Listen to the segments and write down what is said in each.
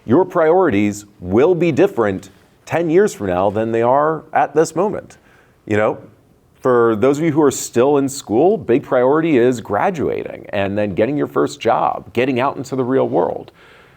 Your priorities will be different 10 years from now than they are at this moment. You know, for those of you who are still in school, big priority is graduating and then getting your first job, getting out into the real world.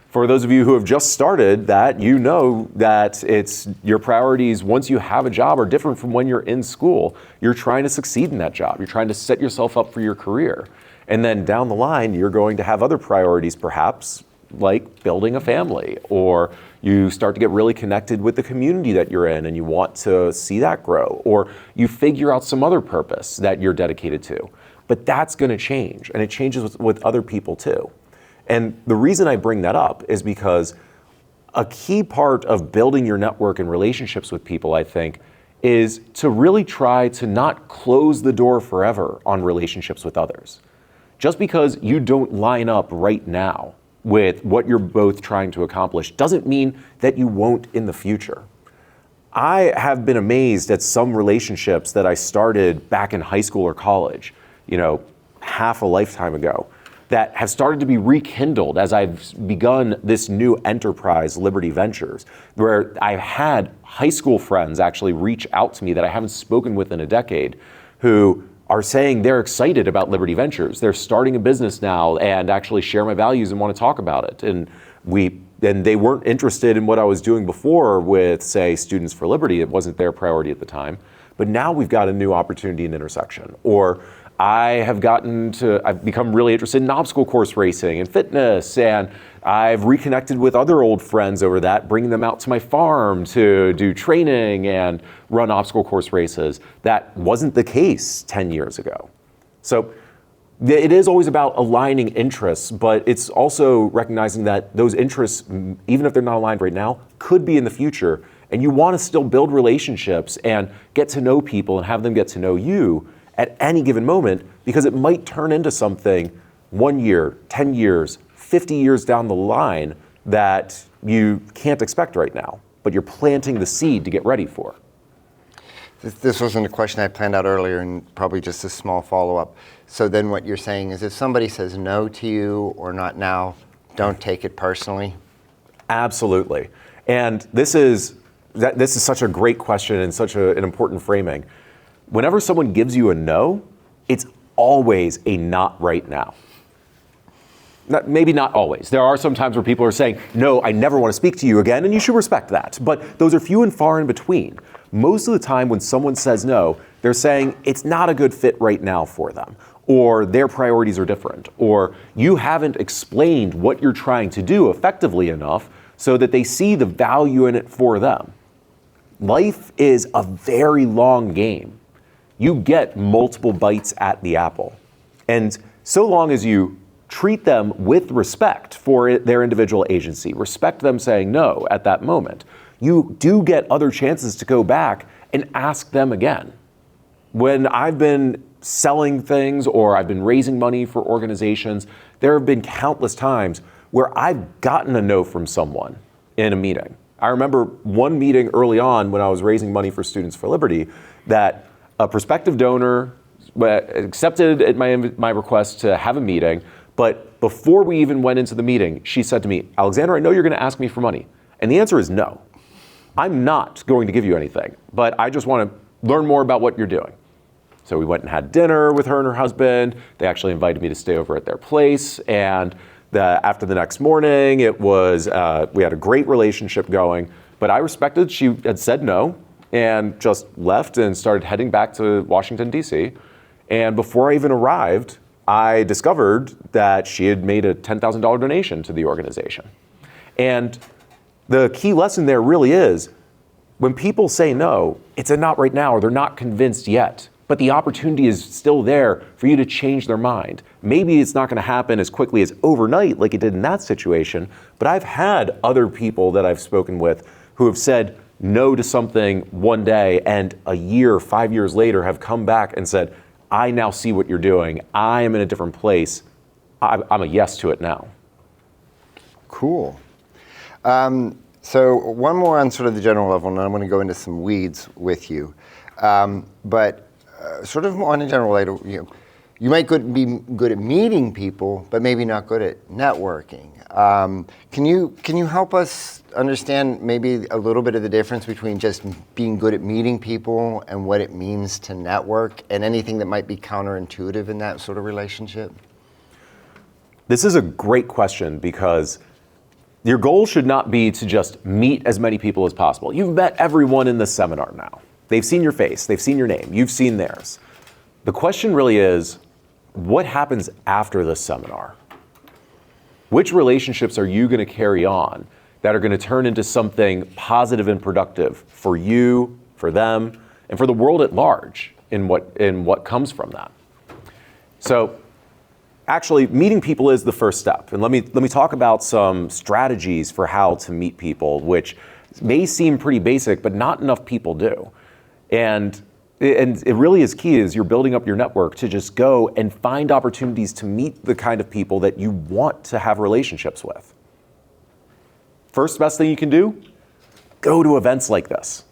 For those of you who have just started that, you know that it's your priorities once you have a job are different from when you're in school. You're trying to succeed in that job. You're trying to set yourself up for your career. And then down the line, you're going to have other priorities perhaps, like building a family, or you start to get really connected with the community that you're in and you want to see that grow, or you figure out some other purpose that you're dedicated to. But that's going to change, and it changes with other people too. And the reason I bring that up is because a key part of building your network and relationships with people, I think, is to really try to not close the door forever on relationships with others. Just because you don't line up right now with what you're both trying to accomplish doesn't mean that you won't in the future. I have been amazed at some relationships that I started back in high school or college, you know, half a lifetime ago, that have started to be rekindled as I've begun this new enterprise, Liberty Ventures, where I've had high school friends actually reach out to me that I haven't spoken with in a decade, who are saying they're excited about Liberty Ventures. They're starting a business now and actually share my values and want to talk about it. And they weren't interested in what I was doing before with, say, Students for Liberty. It wasn't their priority at the time. But now we've got a new opportunity and intersection. Or I've become really interested in obstacle course racing and fitness, and I've reconnected with other old friends over that, bringing them out to my farm to do training and run obstacle course races. That wasn't the case 10 years ago. So it is always about aligning interests, but it's also recognizing that those interests, even if they're not aligned right now, could be in the future. And you want to still build relationships and get to know people and have them get to know you at any given moment, because it might turn into something 1 year, 10 years, 50 years down the line that you can't expect right now, but you're planting the seed to get ready for. This wasn't a question I planned out earlier, and probably just a small follow-up. So then what you're saying is if somebody says no to you or not now, don't take it personally? Absolutely. And this is such a great question and such an important framing. Whenever someone gives you a no, it's always a not right now. Maybe not always. There are some times where people are saying, no, I never want to speak to you again, and you should respect that. But those are few and far in between. Most of the time when someone says no, they're saying it's not a good fit right now for them, or their priorities are different, or you haven't explained what you're trying to do effectively enough so that they see the value in it for them. Life is a very long game. You get multiple bites at the apple. And so long as you treat them with respect for their individual agency, respect them saying no at that moment, you do get other chances to go back and ask them again. When I've been selling things or I've been raising money for organizations, there have been countless times where I've gotten a no from someone in a meeting. I remember one meeting early on when I was raising money for Students for Liberty that a prospective donor accepted my request to have a meeting, but before we even went into the meeting, she said to me, Alexander, I know you're going to ask me for money. And the answer is no. I'm not going to give you anything, but I just want to learn more about what you're doing. So we went and had dinner with her and her husband. They actually invited me to stay over at their place. And after the next morning, it was we had a great relationship going, but I respected she had said no and just left and started heading back to Washington, D.C. And before I even arrived, I discovered that she had made a $10,000 donation to the organization. And the key lesson there really is, when people say no, it's a not right now, or they're not convinced yet, but the opportunity is still there for you to change their mind. Maybe it's not going to happen as quickly as overnight like it did in that situation, but I've had other people that I've spoken with who have said no to something one day and a year, 5 years later have come back and said, I now see what you're doing. I am in a different place. I'm a yes to it now. Cool. So one more on sort of the general level, and I'm going to go into some weeds with you. But sort of more on a general level, you might be good at meeting people, but maybe not good at networking. Can you help us understand maybe a little bit of the difference between just being good at meeting people and what it means to network, and anything that might be counterintuitive in that sort of relationship? This is a great question, because your goal should not be to just meet as many people as possible. You've met everyone in this seminar now. They've seen your face, they've seen your name, you've seen theirs. The question really is, what happens after this seminar? Which relationships are you going to carry on that are going to turn into something positive and productive for you, for them, and for the world at large in what comes from that? So actually, meeting people is the first step. And let me talk about some strategies for how to meet people, which may seem pretty basic, but not enough people do. And it really is key as you're building up your network to just go and find opportunities to meet the kind of people that you want to have relationships with. First best thing you can do, go to events like this.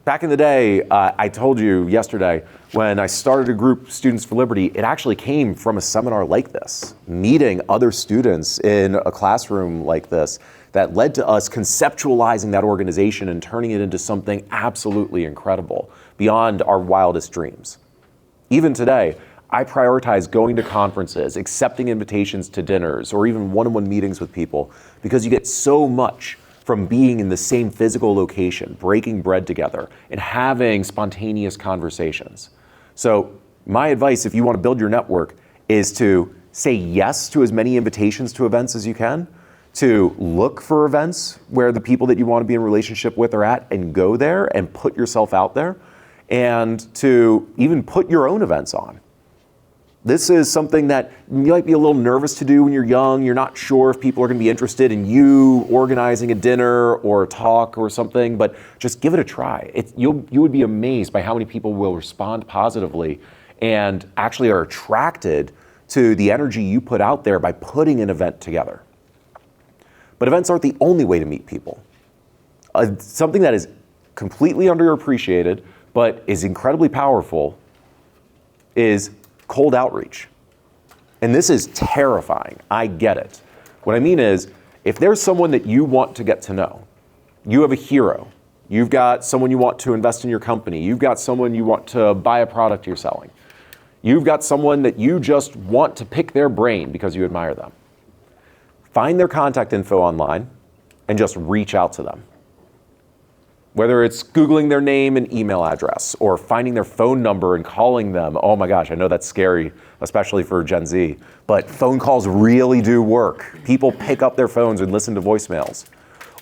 Back in the day, I told you yesterday, when I started a group, Students for Liberty, it actually came from a seminar like this, meeting other students in a classroom like this, that led to us conceptualizing that organization and turning it into something absolutely incredible, beyond our wildest dreams. Even today, I prioritize going to conferences, accepting invitations to dinners, or even one-on-one meetings with people, because you get so much from being in the same physical location, breaking bread together, and having spontaneous conversations. So my advice, if you want to build your network, is to say yes to as many invitations to events as you can, to look for events where the people that you want to be in relationship with are at, and go there and put yourself out there, and to even put your own events on. This is something that you might be a little nervous to do when you're young. You're not sure if people are going to be interested in you organizing a dinner or a talk or something, but just give it a try. You would be amazed by how many people will respond positively and actually are attracted to the energy you put out there by putting an event together. But events aren't the only way to meet people. Something that is completely underappreciated, but is incredibly powerful, is cold outreach. And this is terrifying. I get it. What I mean is, if there's someone that you want to get to know, you have a hero, you've got someone you want to invest in your company, you've got someone you want to buy a product you're selling, you've got someone that you just want to pick their brain because you admire them, find their contact info online and just reach out to them. Whether it's Googling their name and email address, or finding their phone number and calling them. Oh my gosh, I know that's scary, especially for Gen Z, but phone calls really do work. People pick up their phones and listen to voicemails.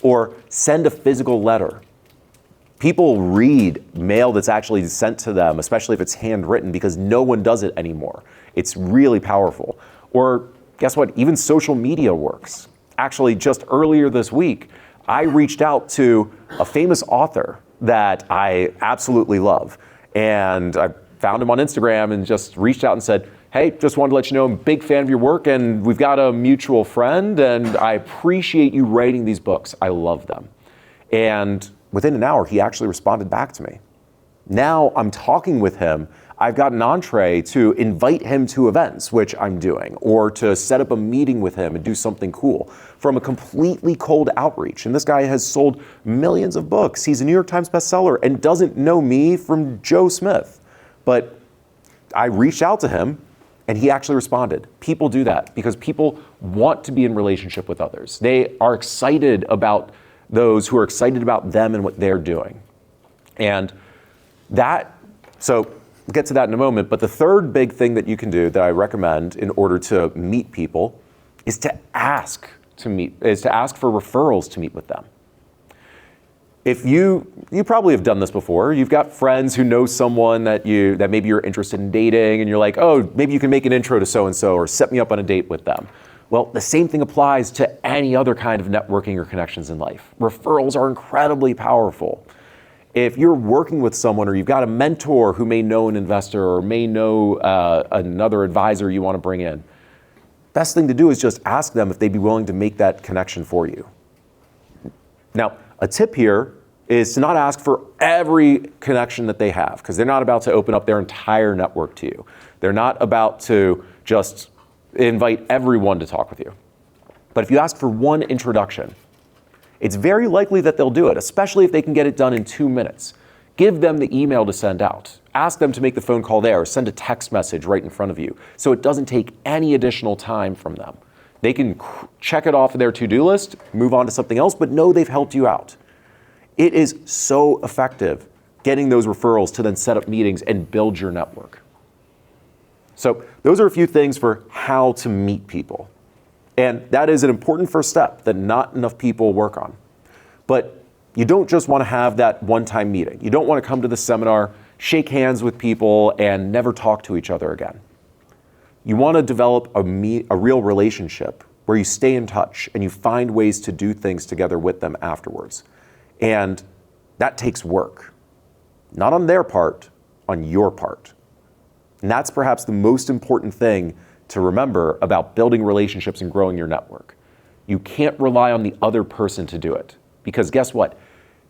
Or send a physical letter. People read mail that's actually sent to them, especially if it's handwritten, because no one does it anymore. It's really powerful. Or guess what? Even social media works. Actually, just earlier this week, I reached out to a famous author that I absolutely love. And I found him on Instagram and just reached out and said, hey, just wanted to let you know I'm a big fan of your work, and we've got a mutual friend, and I appreciate you writing these books. I love them. And within an hour, he actually responded back to me. Now I'm talking with him. I've got an entree to invite him to events, which I'm doing, or to set up a meeting with him and do something cool from a completely cold outreach. And this guy has sold millions of books. He's a New York Times bestseller and doesn't know me from Joe Smith. But I reached out to him and he actually responded. People do that because people want to be in relationship with others. They are excited about those who are excited about them and what they're doing. And so we'll get to that in a moment, but the third big thing that you can do that I recommend in order to meet people is to ask for referrals to meet with them. If you probably have done this before. You've got friends who know someone that maybe you're interested in dating, and you're like, oh, maybe you can make an intro to so-and-so or set me up on a date with them. Well, the same thing applies to any other kind of networking or connections in life. Referrals are incredibly powerful. If you're working with someone, or you've got a mentor who may know an investor or may know another advisor you want to bring in, best thing to do is just ask them if they'd be willing to make that connection for you. Now, a tip here is to not ask for every connection that they have, because they're not about to open up their entire network to you. They're not about to just invite everyone to talk with you. But if you ask for one introduction, it's very likely that they'll do it, especially if they can get it done in 2 minutes. Give them the email to send out. Ask them to make the phone call there, or send a text message right in front of you, so it doesn't take any additional time from them. They can check it off of their to-do list, move on to something else, but know they've helped you out. It is so effective getting those referrals to then set up meetings and build your network. So those are a few things for how to meet people. And that is an important first step that not enough people work on. But you don't just want to have that one-time meeting. You don't want to come to the seminar, shake hands with people, and never talk to each other again. You want to develop a real relationship where you stay in touch and you find ways to do things together with them afterwards. And that takes work. Not on their part, on your part. And that's perhaps the most important thing to remember about building relationships and growing your network. You can't rely on the other person to do it. Because guess what?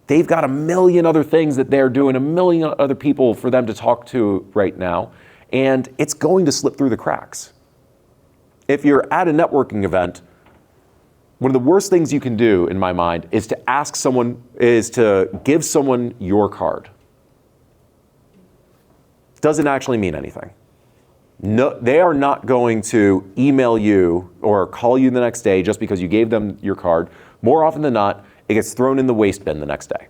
They've got a million other things that they're doing, a million other people for them to talk to right now, and it's going to slip through the cracks. If you're at a networking event, one of the worst things you can do, in my mind, is to give someone your card. Doesn't actually mean anything. No, they are not going to email you or call you the next day just because you gave them your card. More often than not, it gets thrown in the waste bin the next day.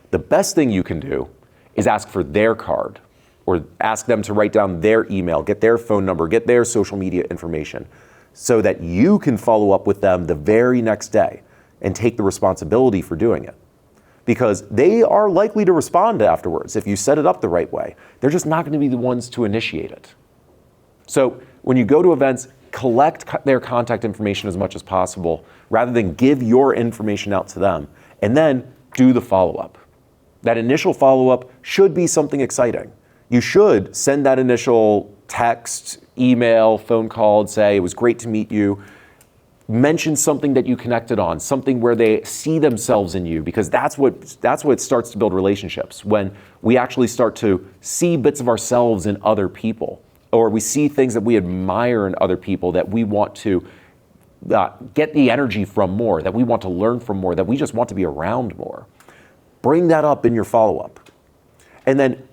The best thing you can do is ask for their card, or ask them to write down their email, get their phone number, get their social media information, so that you can follow up with them the very next day and take the responsibility for doing it. Because they are likely to respond afterwards if you set it up the right way. They're just not going to be the ones to initiate it. So when you go to events, collect their contact information as much as possible rather than give your information out to them, and then do the follow-up. That initial follow-up should be something exciting. You should send that initial text, email, phone call, and say, it was great to meet you. Mention something that you connected on, something where they see themselves in you, because that's what starts to build relationships, when we actually start to see bits of ourselves in other people, or we see things that we admire in other people that we want to get the energy from more, that we want to learn from more, that we just want to be around more. Bring that up in your follow-up. And then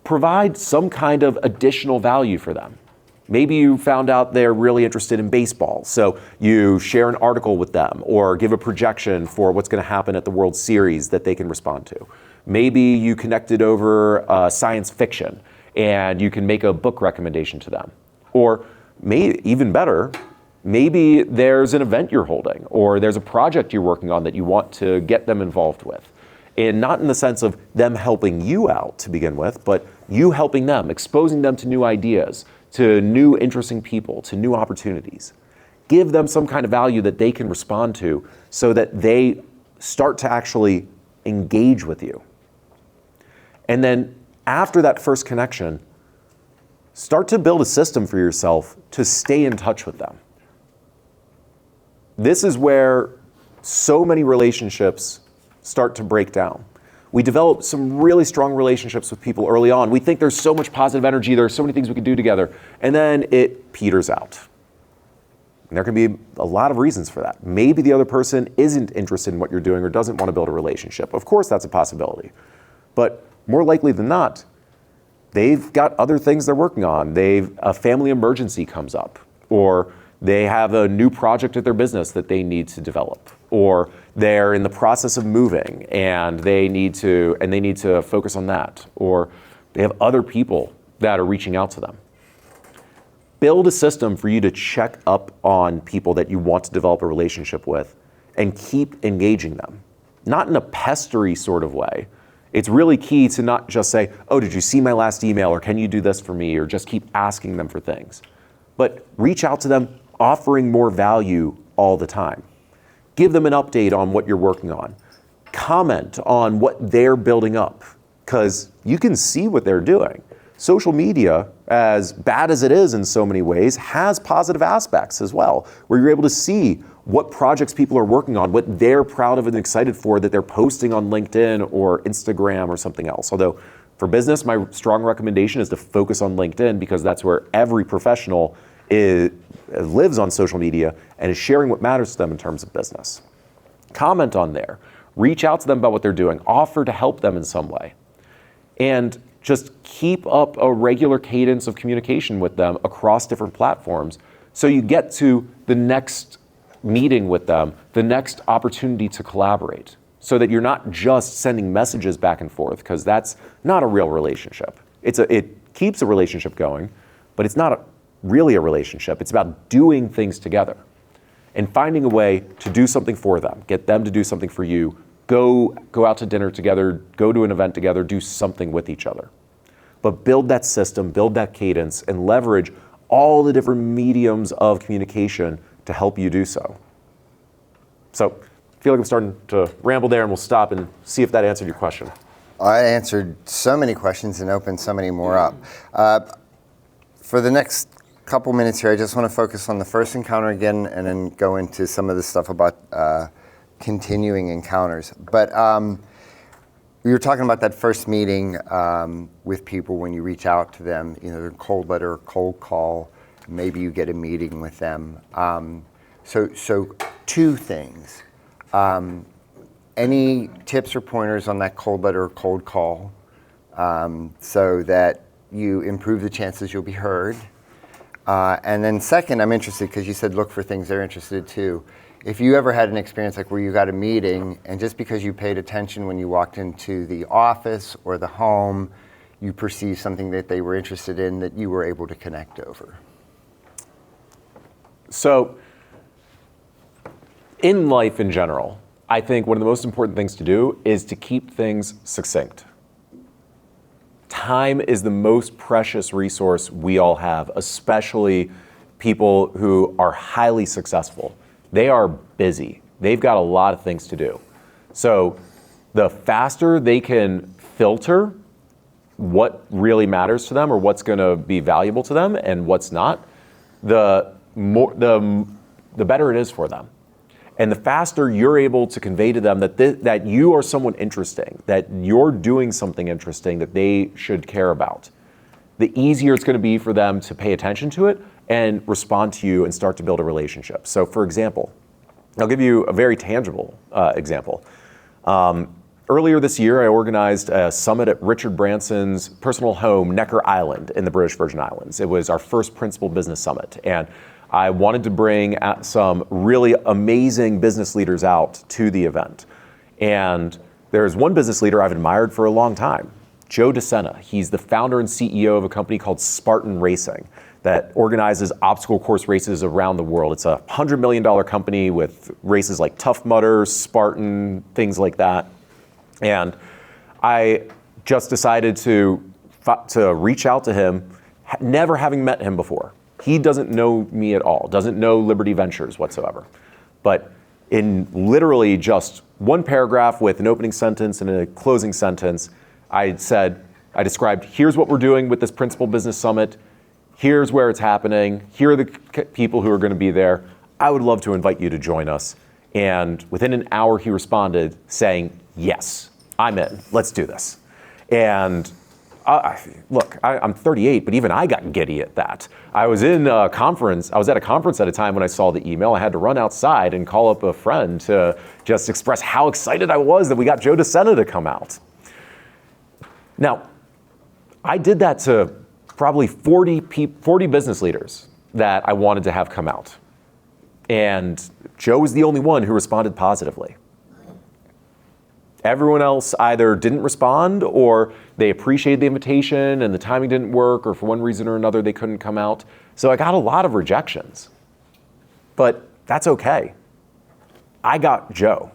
provide some kind of additional value for them. Maybe you found out they're really interested in baseball, so you share an article with them or give a projection for what's going to happen at the World Series that they can respond to. Maybe you connected over science fiction and you can make a book recommendation to them. Or even better, maybe there's an event you're holding or there's a project you're working on that you want to get them involved with. And not in the sense of them helping you out to begin with, but you helping them, exposing them to new ideas, to new interesting people, to new opportunities. Give them some kind of value that they can respond to so that they start to actually engage with you. And then after that first connection, start to build a system for yourself to stay in touch with them. This is where so many relationships start to break down. We develop some really strong relationships with people early on. We think there's so much positive energy, there are so many things we can do together, and then it peters out. And there can be a lot of reasons for that. Maybe the other person isn't interested in what you're doing or doesn't want to build a relationship. Of course, that's a possibility. But more likely than not, they've got other things they're working on. A family emergency comes up, or they have a new project at their business that they need to develop, or they're in the process of moving and they need to focus on that, or they have other people that are reaching out to them. Build a system for you to check up on people that you want to develop a relationship with and keep engaging them. Not in a pestery sort of way. It's really key to not just say, oh, did you see my last email, or can you do this for me, or just keep asking them for things. But reach out to them, offering more value all the time. Give them an update on what you're working on. Comment on what they're building up, because you can see what they're doing. Social media, as bad as it is in so many ways, has positive aspects as well, where you're able to see what projects people are working on, what they're proud of and excited for that they're posting on LinkedIn or Instagram or something else. Although For business, my strong recommendation is to focus on LinkedIn because that's where every professional lives on social media and is sharing what matters to them in terms of business. Comment on there. Reach out to them about what they're doing. Offer to help them in some way. And just keep up a regular cadence of communication with them across different platforms so you get to the next meeting with them, the next opportunity to collaborate, so that you're not just sending messages back and forth, because that's not a real relationship. It keeps a relationship going, but it's not really a relationship. It's about doing things together and finding a way to do something for them, get them to do something for you, go out to dinner together, go to an event together, do something with each other. But build that system, build that cadence, and leverage all the different mediums of communication to help you do so. So I feel like I'm starting to ramble there, and we'll stop and see if that answered your question. I answered so many questions and opened so many more up. For the next couple minutes here, I just want to focus on the first encounter again and then go into some of the stuff about continuing encounters. But we were talking about that first meeting with people when you reach out to them, either cold letter or cold call, maybe you get a meeting with them. So two things. Any tips or pointers on that cold letter or cold call so that you improve the chances you'll be heard? And then second, I'm interested because you said look for things they're interested too. If you ever had an experience like where you got a meeting and just because you paid attention when you walked into the office or the home, you perceived something that they were interested in that you were able to connect over. So in life in general, I think one of the most important things to do is to keep things succinct. Time is the most precious resource we all have, especially people who are highly successful. They are busy. They've got a lot of things to do. So the faster they can filter what really matters to them or what's going to be valuable to them and what's not, the better it is for them. And the faster you're able to convey to them that you are someone interesting, that you're doing something interesting that they should care about, the easier it's going to be for them to pay attention to it and respond to you and start to build a relationship. So for example, I'll give you a very tangible example. Earlier this year, I organized a summit at Richard Branson's personal home, Necker Island in the British Virgin Islands. It was our first principal business summit. And I wanted to bring some really amazing business leaders out to the event. And there's one business leader I've admired for a long time, Joe DeSena. He's the founder and CEO of a company called Spartan Racing that organizes obstacle course races around the world. It's a $100 million company with races like Tough Mudder, Spartan, things like that. And I just decided to reach out to him, never having met him before. He doesn't know me at all, doesn't know Liberty Ventures whatsoever. But in literally just one paragraph with an opening sentence and a closing sentence, I described, here's what we're doing with this Principal Business Summit. Here's where it's happening. Here are the people who are going to be there. I would love to invite you to join us. And within an hour, he responded saying, yes, I'm in. Let's do this. And look, I'm 38, but even I got giddy at that. I was at a conference at a time when I saw the email. I had to run outside and call up a friend to just express how excited I was that we got Joe DeSena to come out. Now, I did that to probably 40 business leaders that I wanted to have come out. And Joe was the only one who responded positively. Everyone else either didn't respond or they appreciated the invitation and the timing didn't work, or for one reason or another they couldn't come out. So I got a lot of rejections. But that's okay. I got Joe,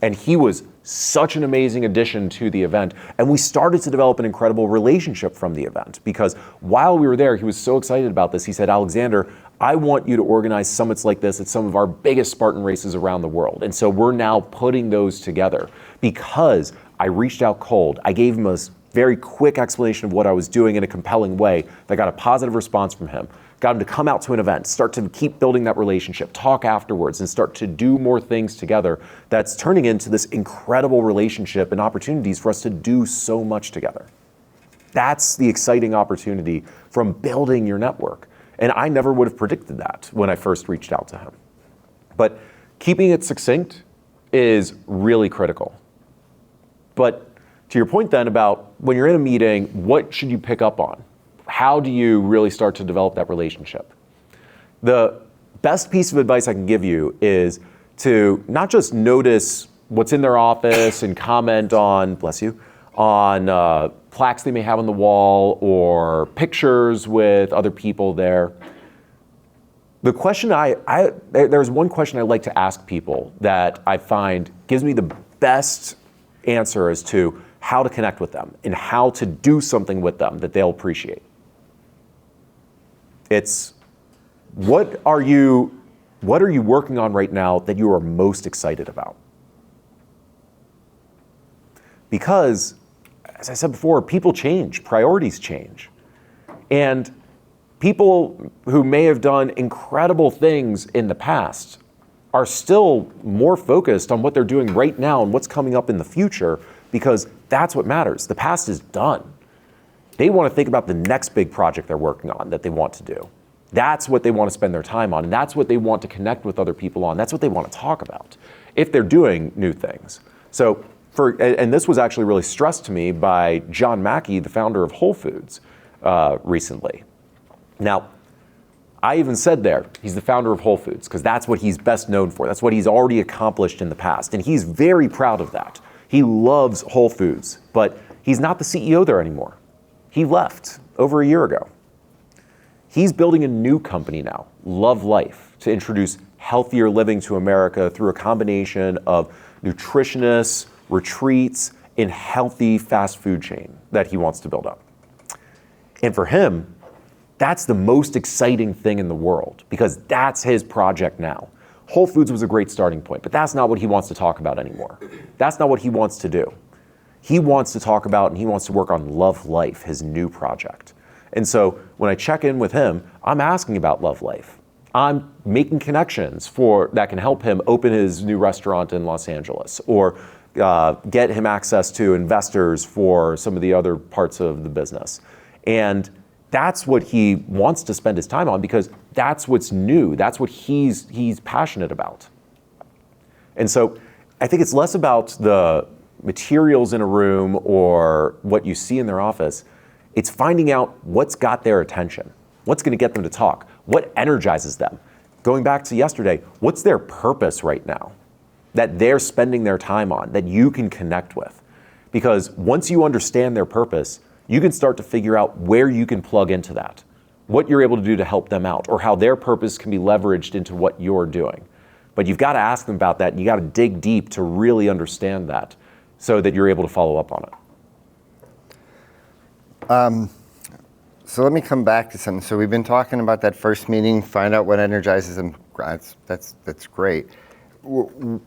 and he was such an amazing addition to the event. And we started to develop an incredible relationship from the event, because while we were there, he was so excited about this. He said, Alexander, I want you to organize summits like this at some of our biggest Spartan races around the world. And so we're now putting those together because I reached out cold. I gave him a very quick explanation of what I was doing in a compelling way that got a positive response from him. Got him to come out to an event, start to keep building that relationship, talk afterwards, and start to do more things together. That's turning into this incredible relationship and opportunities for us to do so much together. That's the exciting opportunity from building your network. And I never would have predicted that when I first reached out to him. But keeping it succinct is really critical. But to your point then about when you're in a meeting, what should you pick up on? How do you really start to develop that relationship? The best piece of advice I can give you is to not just notice what's in their office and comment on, bless you, on plaques they may have on the wall or pictures with other people there. The question there's one question I like to ask people that I find gives me the best answer as to how to connect with them and how to do something with them that they'll appreciate. It's, what are you working on right now that you are most excited about? Because, as I said before, people change, priorities change. And people who may have done incredible things in the past are still more focused on what they're doing right now and what's coming up in the future, because that's what matters. The past is done. They want to think about the next big project they're working on that they want to do. That's what they want to spend their time on, and that's what they want to connect with other people on. That's what they want to talk about if they're doing new things. So, and this was actually really stressed to me by John Mackey, the founder of Whole Foods, recently. Now, I even said there, he's the founder of Whole Foods, because that's what he's best known for. That's what he's already accomplished in the past, and he's very proud of that. He loves Whole Foods, but he's not the CEO there anymore. He left over a year ago. He's building a new company now, Love Life, to introduce healthier living to America through a combination of nutritionists, retreats, and healthy fast food chain that he wants to build up. And for him, that's the most exciting thing in the world, because that's his project now. Whole Foods was a great starting point, but that's not what he wants to talk about anymore. That's not what he wants to do. He wants to talk about and he wants to work on Love Life, his new project. And so when I check in with him, I'm asking about Love Life. I'm making connections that can help him open his new restaurant in Los Angeles, or get him access to investors for some of the other parts of the business. And that's what he wants to spend his time on, because that's what's new. That's what he's passionate about. And so I think it's less about the materials in a room or what you see in their office. It's finding out what's got their attention, what's going to get them to talk, what energizes them. Going back to yesterday, what's their purpose right now that they're spending their time on, that you can connect with? Because once you understand their purpose, you can start to figure out where you can plug into that, what you're able to do to help them out, or how their purpose can be leveraged into what you're doing. But you've got to ask them about that, and you got to dig deep to really understand that so that you're able to follow up on it. So let me come back to something. So we've been talking about that first meeting, find out what energizes them. That's great. You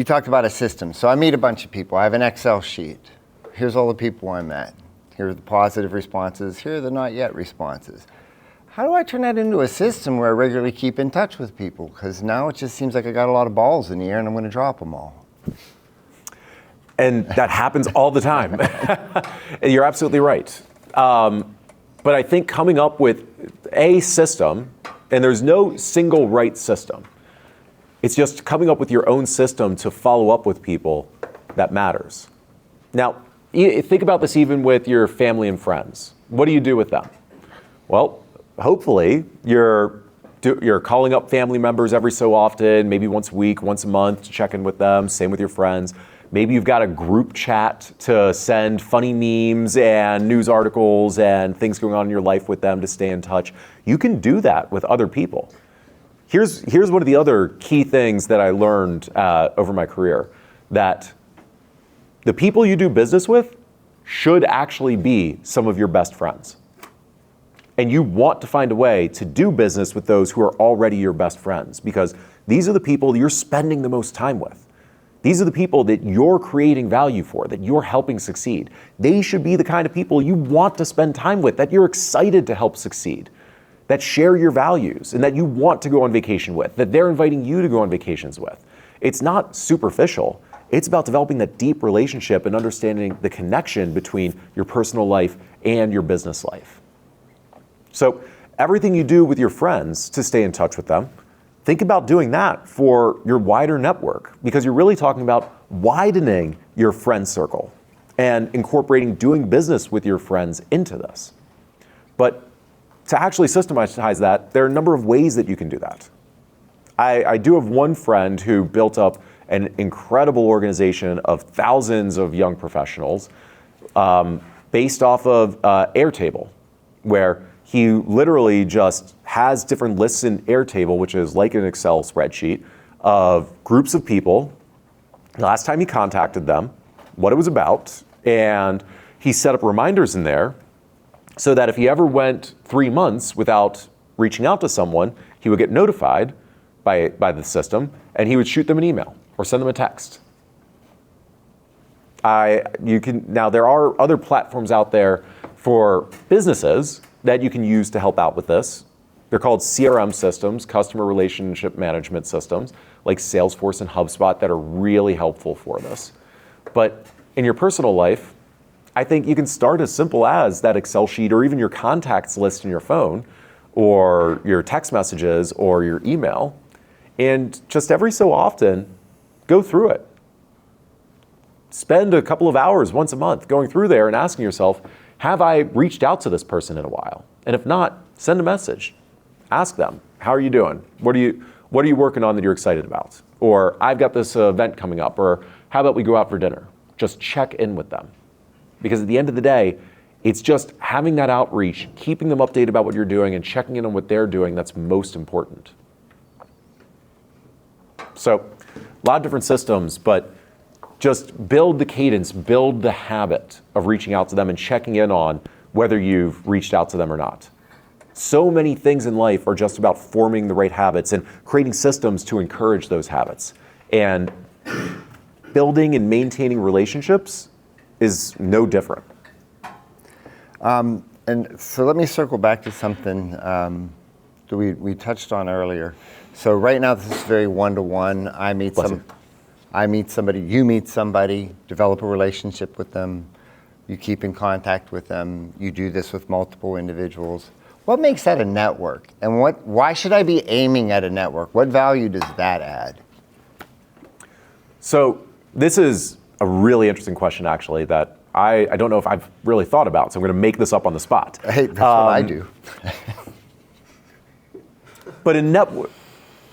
talked about a system. So I meet a bunch of people. I have an Excel sheet. Here's all the people I met. Here are the positive responses. Here are the not yet responses. How do I turn that into a system where I regularly keep in touch with people? Because now it just seems like I got a lot of balls in the air and I'm going to drop them all. And that happens all the time. You're absolutely right. But I think coming up with a system, and there's no single right system. It's just coming up with your own system to follow up with people that matters. Now, think about this even with your family and friends. What do you do with them? Well, hopefully you're calling up family members every so often, maybe once a week, once a month, to check in with them. Same with your friends. Maybe you've got a group chat to send funny memes and news articles and things going on in your life with them to stay in touch. You can do that with other people. Here's one of the other key things that I learned over my career, that the people you do business with should actually be some of your best friends. And you want to find a way to do business with those who are already your best friends, because these are the people you're spending the most time with. These are the people that you're creating value for, that you're helping succeed. They should be the kind of people you want to spend time with, that you're excited to help succeed, that share your values, and that you want to go on vacation with, that they're inviting you to go on vacations with. It's not superficial. It's about developing that deep relationship and understanding the connection between your personal life and your business life. So everything you do with your friends to stay in touch with them, think about doing that for your wider network, because you're really talking about widening your friend circle and incorporating doing business with your friends into this. But to actually systematize that, there are a number of ways that you can do that. I do have one friend who built up an incredible organization of thousands of young professionals based off of Airtable, where he literally just has different lists in Airtable, which is like an Excel spreadsheet, of groups of people, the last time he contacted them, what it was about, and he set up reminders in there so that if he ever went 3 months without reaching out to someone, he would get notified by the system, and he would shoot them an email or send them a text. Now there are other platforms out there for businesses that you can use to help out with this. They're called CRM systems, customer relationship management systems, like Salesforce and HubSpot, that are really helpful for this. But in your personal life, I think you can start as simple as that Excel sheet or even your contacts list in your phone or your text messages or your email, and just every so often, go through it. Spend a couple of hours once a month going through there and asking yourself, have I reached out to this person in a while? And if not, send a message. Ask them, how are you doing? What are you working on that you're excited about? Or I've got this event coming up, or how about we go out for dinner? Just check in with them. Because at the end of the day, it's just having that outreach, keeping them updated about what you're doing and checking in on what they're doing that's most important. So a lot of different systems, but just build the cadence, build the habit of reaching out to them and checking in on whether you've reached out to them or not. So many things in life are just about forming the right habits and creating systems to encourage those habits. And building and maintaining relationships is no different. And so let me circle back to something that we touched on earlier. So right now this is very one-to-one. I meet somebody, you meet somebody, develop a relationship with them, you keep in contact with them, you do this with multiple individuals. What makes that a network? And why should I be aiming at a network? What value does that add? So this is a really interesting question, actually, that I don't know if I've really thought about, so I'm going to make this up on the spot. Hey, that's what I do. But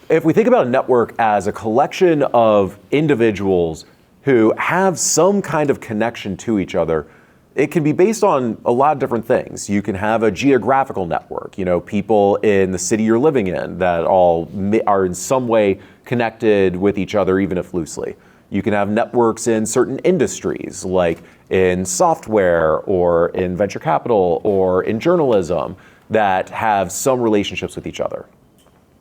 if we think about a network as a collection of individuals who have some kind of connection to each other, it can be based on a lot of different things. You can have a geographical network, people in the city you're living in that all are in some way connected with each other, even if loosely. You can have networks in certain industries, like in software or in venture capital or in journalism, that have some relationships with each other.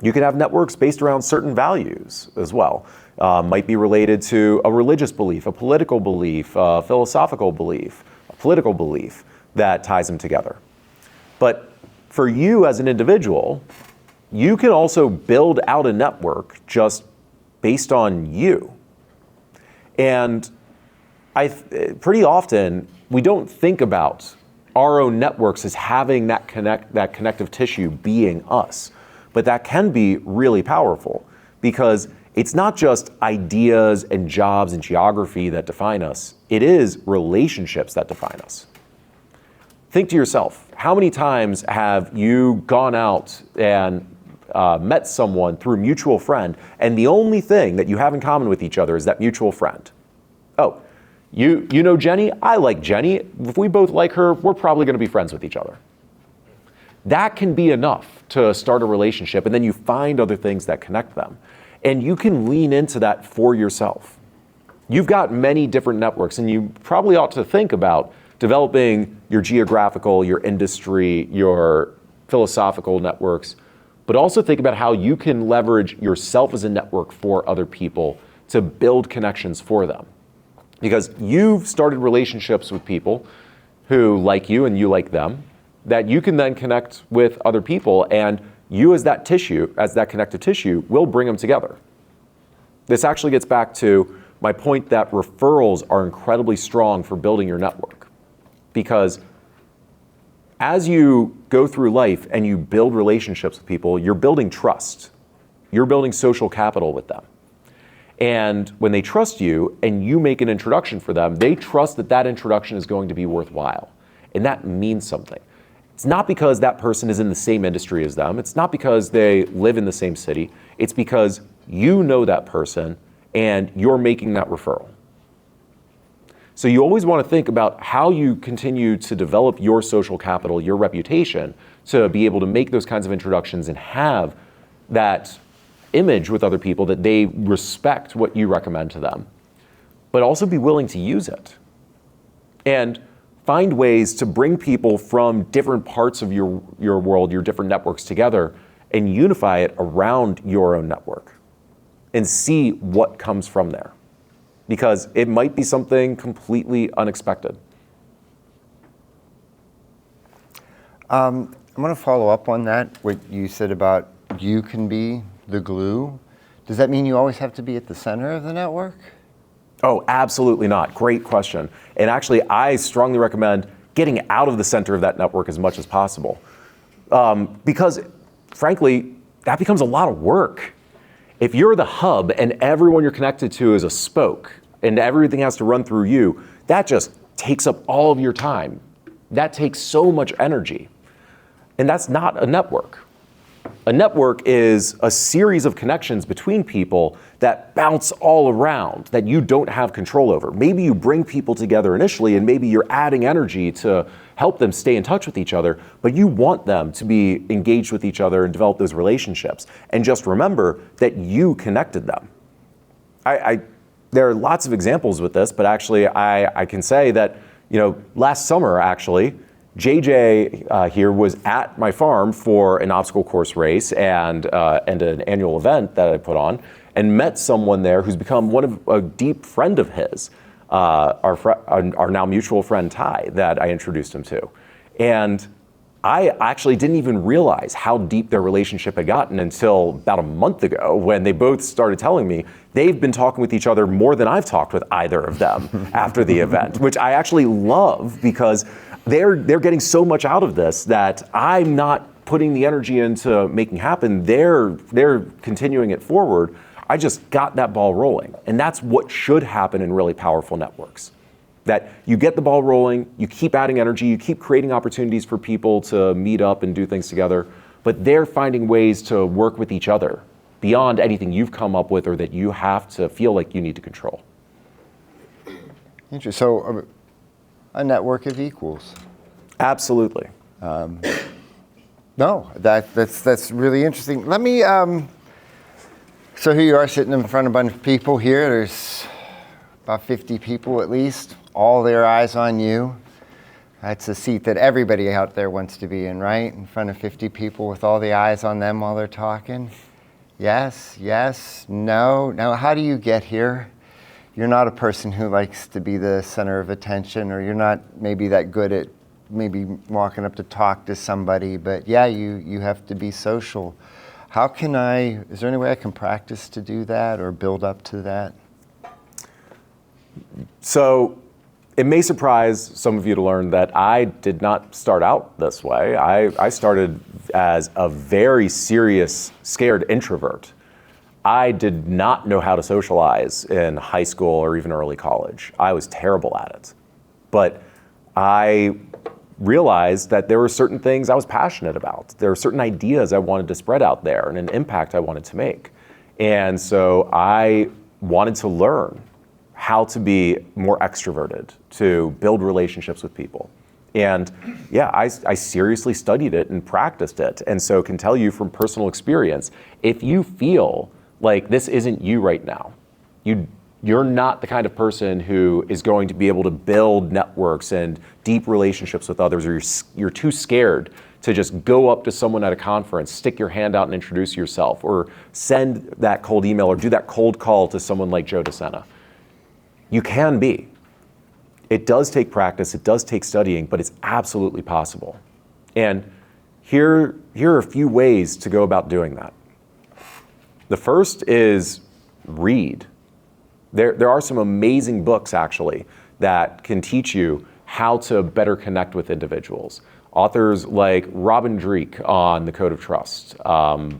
You can have networks based around certain values as well. Might be related to a religious belief, a political belief, a philosophical belief, a political belief that ties them together. But for you as an individual, you can also build out a network just based on you. And pretty often, we don't think about our own networks as having that connective tissue being us. But that can be really powerful because it's not just ideas and jobs and geography that define us. It is relationships that define us. Think to yourself, how many times have you gone out and met someone through a mutual friend, and the only thing that you have in common with each other is that mutual friend? Oh, you know Jenny? I like Jenny. If we both like her, we're probably going to be friends with each other. That can be enough to start a relationship, and then you find other things that connect them. And you can lean into that for yourself. You've got many different networks, and you probably ought to think about developing your geographical, your industry, your philosophical networks, but also think about how you can leverage yourself as a network for other people to build connections for them. Because you've started relationships with people who like you and you like them, that you can then connect with other people, and you as that tissue, as that connective tissue, will bring them together. This actually gets back to my point that referrals are incredibly strong for building your network. Because as you go through life and you build relationships with people, you're building trust. You're building social capital with them. And when they trust you and you make an introduction for them, they trust that that introduction is going to be worthwhile. And that means something. It's not because that person is in the same industry as them. It's not because they live in the same city. It's because you know that person and you're making that referral. So you always want to think about how you continue to develop your social capital, your reputation, to be able to make those kinds of introductions and have that image with other people that they respect what you recommend to them, but also be willing to use it. And find ways to bring people from different parts of your world, your different networks together, and unify it around your own network and see what comes from there. Because it might be something completely unexpected. I'm going to follow up on that, what you said about you can be the glue. Does that mean you always have to be at the center of the network? Oh, absolutely not. Great question. And actually, I strongly recommend getting out of the center of that network as much as possible. Because, frankly, that becomes a lot of work. If you're the hub and everyone you're connected to is a spoke and everything has to run through you, that just takes up all of your time. That takes so much energy. And that's not a network. A network is a series of connections between people that bounce all around that you don't have control over. Maybe you bring people together initially and maybe you're adding energy to help them stay in touch with each other, but you want them to be engaged with each other and develop those relationships. And just remember that you connected them. There are lots of examples with this, but actually I can say that, last summer actually, JJ here was at my farm for an obstacle course race and an annual event that I put on, and met someone there who's become a deep friend of his, our now mutual friend Ty, that I introduced him to. And I actually didn't even realize how deep their relationship had gotten until about a month ago, when they both started telling me they've been talking with each other more than I've talked with either of them after the event, which I actually love because they're getting so much out of this that I'm not putting the energy into making happen. They're continuing it forward. I just got that ball rolling. And that's what should happen in really powerful networks. That you get the ball rolling, you keep adding energy, you keep creating opportunities for people to meet up and do things together, but they're finding ways to work with each other beyond anything you've come up with or that you have to feel like you need to control. Interesting. So a network of equals. Absolutely. No, that's really interesting. Let me, so here you are sitting in front of a bunch of people here. There's about 50 people at least, all their eyes on you. That's a seat that everybody out there wants to be in, right? In front of 50 people with all the eyes on them while they're talking. Yes, no. Now, how do you get here? You're not a person who likes to be the center of attention, or you're not maybe that good at maybe walking up to talk to somebody, but yeah, you have to be social. Is there any way I can practice to do that or build up to that? So it may surprise some of you to learn that I did not start out this way. I started as a very serious, scared introvert. I did not know how to socialize in high school or even early college. I was terrible at it. But I realized that there were certain things I was passionate about. There were certain ideas I wanted to spread out there and an impact I wanted to make. And so I wanted to learn how to be more extroverted, to build relationships with people. And yeah, I seriously studied it and practiced it. And so can tell you from personal experience, if you feel like this isn't you right now, you're not the kind of person who is going to be able to build networks and deep relationships with others, or you're too scared to just go up to someone at a conference, stick your hand out and introduce yourself, or send that cold email or do that cold call to someone like Joe DeSena. You can be. It does take practice, it does take studying, but it's absolutely possible. And here are a few ways to go about doing that. The first is read. There are some amazing books, actually, that can teach you how to better connect with individuals. Authors like Robin Dreeke on the Code of Trust,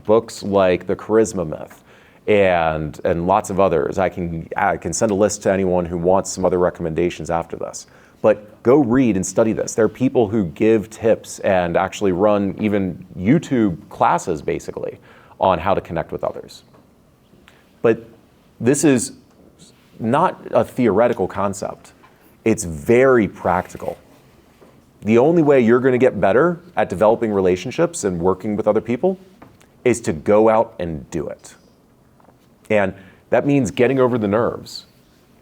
books like The Charisma Myth, and lots of others. I can send a list to anyone who wants some other recommendations after this. But go read and study this. There are people who give tips and actually run even YouTube classes, basically, on how to connect with others. But this is not a theoretical concept. It's very practical. The only way you're going to get better at developing relationships and working with other people is to go out and do it. And that means getting over the nerves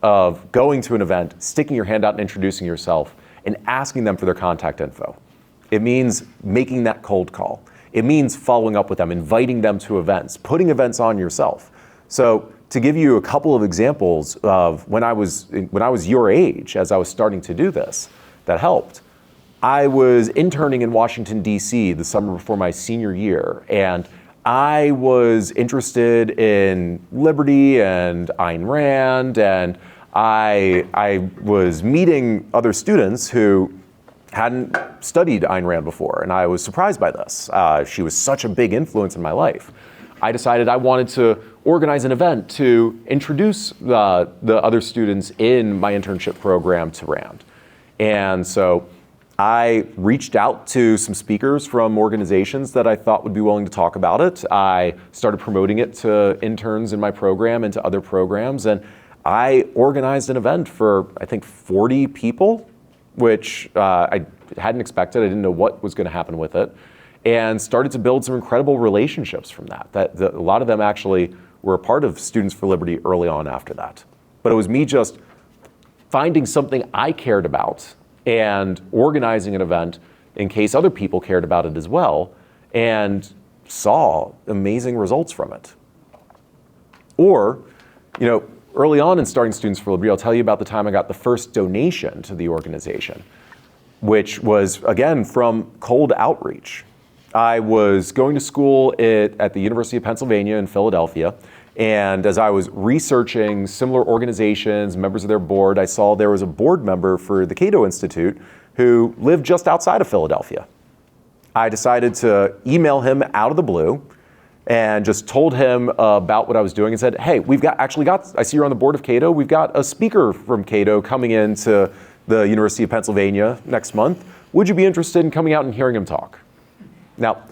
of going to an event, sticking your hand out and introducing yourself, and asking them for their contact info. It means making that cold call. It means following up with them, inviting them to events, putting events on yourself. So to give you a couple of examples of when I was your age, as I was starting to do this, that helped. I was interning in Washington, D.C. the summer before my senior year, and I was interested in liberty and Ayn Rand, and I was meeting other students who hadn't studied Ayn Rand before, and I was surprised by this. She was such a big influence in my life. I decided I wanted to organize an event to introduce the other students in my internship program to Rand. And so I reached out to some speakers from organizations that I thought would be willing to talk about it. I started promoting it to interns in my program and to other programs, and I organized an event for, I think, 40 people, which I hadn't expected. I didn't know what was going to happen with it, and started to build some incredible relationships from that. A lot of them actually were a part of Students for Liberty early on after that. But it was me just finding something I cared about and organizing an event in case other people cared about it as well, and saw amazing results from it. Or, early on in starting Students for Liberty, I'll tell you about the time I got the first donation to the organization, which was, again, from cold outreach. I was going to school at the University of Pennsylvania in Philadelphia, and as I was researching similar organizations, members of their board, I saw there was a board member for the Cato Institute who lived just outside of Philadelphia. I decided to email him out of the blue and just told him about what I was doing and said, hey, I see you're on the board of Cato. We've got a speaker from Cato coming into the University of Pennsylvania next month. Would you be interested in coming out and hearing him talk? Now,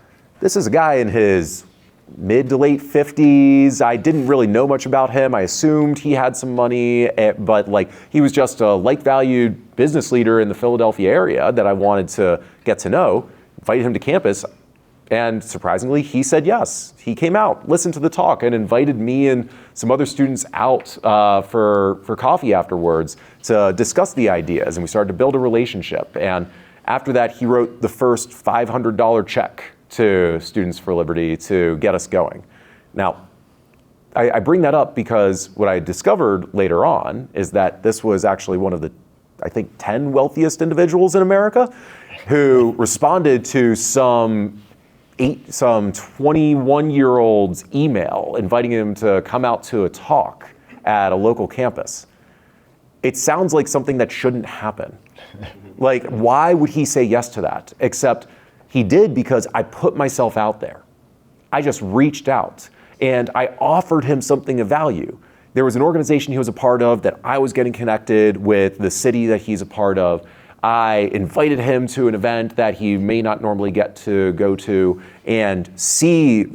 this is a guy in his mid to late 50s. I didn't really know much about him. I assumed he had some money, but he was just a light-valued business leader in the Philadelphia area that I wanted to get to know. Invited him to campus, and surprisingly, he said yes. He came out, listened to the talk, and invited me and some other students out for coffee afterwards to discuss the ideas, and we started to build a relationship. And after that, he wrote the first $500 check to Students for Liberty to get us going. Now, I bring that up because what I discovered later on is that this was actually one of the, I think, 10 wealthiest individuals in America who responded to some 21-year-old's email inviting him to come out to a talk at a local campus. It sounds like something that shouldn't happen. Why would he say yes to that? Except he did because I put myself out there. I just reached out and I offered him something of value. There was an organization he was a part of that I was getting connected with the city that he's a part of. I invited him to an event that he may not normally get to go to and see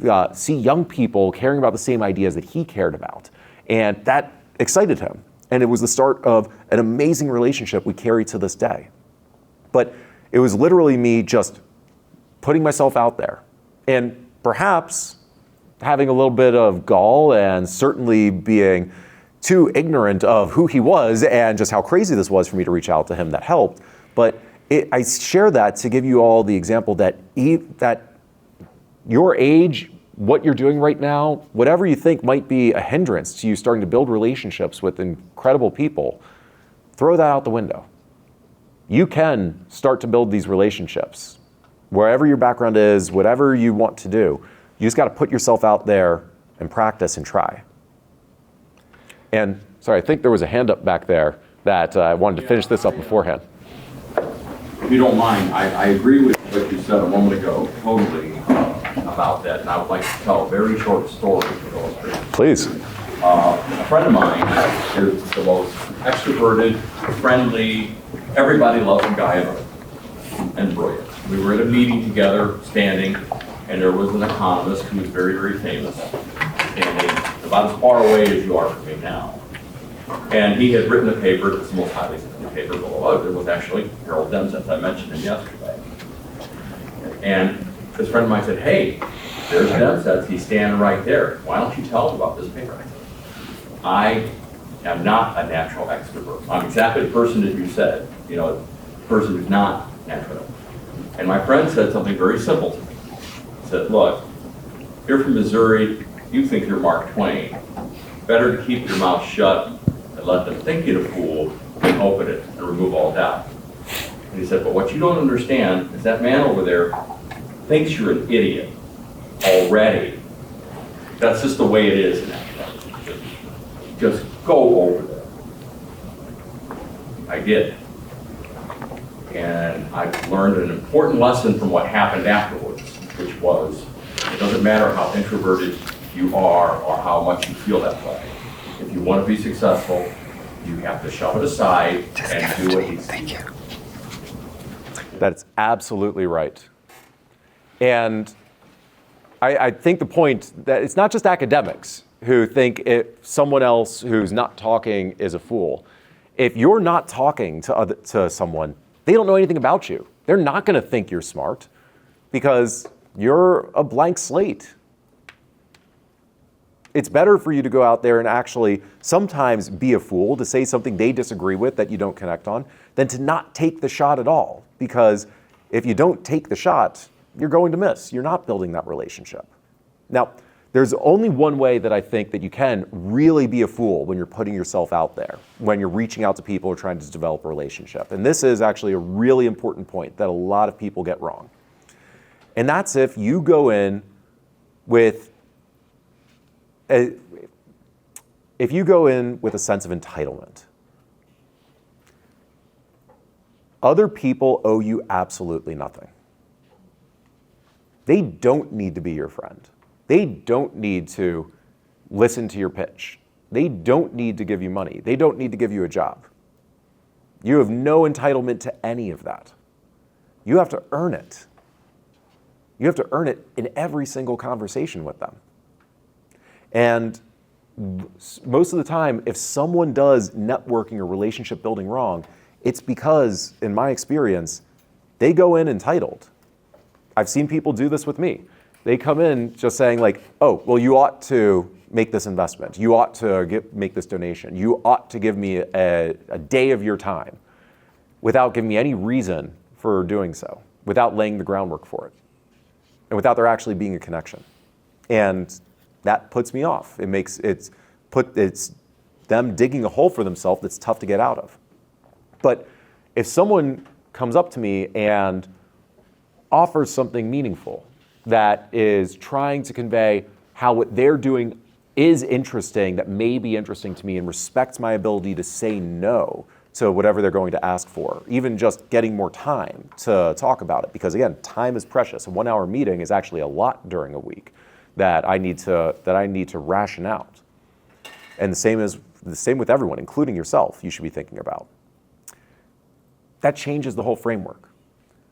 young people caring about the same ideas that he cared about. And that excited him. And it was the start of an amazing relationship we carry to this day. But it was literally me just putting myself out there, and perhaps having a little bit of gall and certainly being too ignorant of who he was and just how crazy this was for me to reach out to him that helped. But I share that to give you all the example that your age, what you're doing right now, whatever you think might be a hindrance to you starting to build relationships with incredible people, throw that out the window. You can start to build these relationships. Wherever your background is, whatever you want to do, you just got to put yourself out there and practice and try. And Sorry, I think there was a hand up back there that I wanted to finish this up beforehand. If you don't mind, I agree with what you said a moment ago, totally, about that, and I would like to tell a very short story to illustrate. Please. A friend of mine is the most extroverted, friendly, everybody loves him guy ever, and brilliant. We were at a meeting together, standing, and there was an economist who was very, very famous, standing about as far away as you are from me now. And he had written a paper, it was the most highly cited paper below. It was actually Harold Demsetz, I mentioned him yesterday. And this friend of mine said, hey, there's Demsetz, he's standing right there. Why don't you tell him about this paper? I said, I am not a natural extrovert. I'm exactly the person that you said, the person who's not natural. And my friend said something very simple to me. He said, look, you're from Missouri, you think you're Mark Twain. Better to keep your mouth shut and let them think you're a fool than open it and remove all doubt. And he said, but what you don't understand is that man over there thinks you're an idiot already. That's just the way it is now. Just go over there. I did. And I've learned an important lesson from what happened afterwards, which was, it doesn't matter how introverted you are or how much you feel that way. If you want to be successful, you have to shove it aside and do what needs to be done. That's absolutely right. And I think the point that it's not just academics who think someone else who's not talking is a fool. If you're not talking to someone, they don't know anything about you. They're not going to think you're smart because you're a blank slate. It's better for you to go out there and actually sometimes be a fool, to say something they disagree with that you don't connect on, than to not take the shot at all. Because if you don't take the shot, you're going to miss. You're not building that relationship. Now, there's only one way that I think that you can really be a fool when you're putting yourself out there, when you're reaching out to people or trying to develop a relationship. And this is actually a really important point that a lot of people get wrong. And that's if you go in with a sense of entitlement. Other people owe you absolutely nothing. They don't need to be your friend. They don't need to listen to your pitch. They don't need to give you money. They don't need to give you a job. You have no entitlement to any of that. You have to earn it. You have to earn it in every single conversation with them. And most of the time, if someone does networking or relationship building wrong, it's because, in my experience, they go in entitled. I've seen people do this with me. They come in just saying like, oh, well, you ought to make this investment. You ought to make this donation. You ought to give me a day of your time without giving me any reason for doing so, without laying the groundwork for it, and without there actually being a connection. And that puts me off. It's them digging a hole for themselves that's tough to get out of. But if someone comes up to me and offers something meaningful that is trying to convey how what they're doing is interesting, that may be interesting to me, and respects my ability to say no to whatever they're going to ask for, even just getting more time to talk about it. Because again, time is precious. A 1 hour meeting is actually a lot during a week that I need to ration out. And the same with everyone, including yourself, you should be thinking about. That changes the whole framework.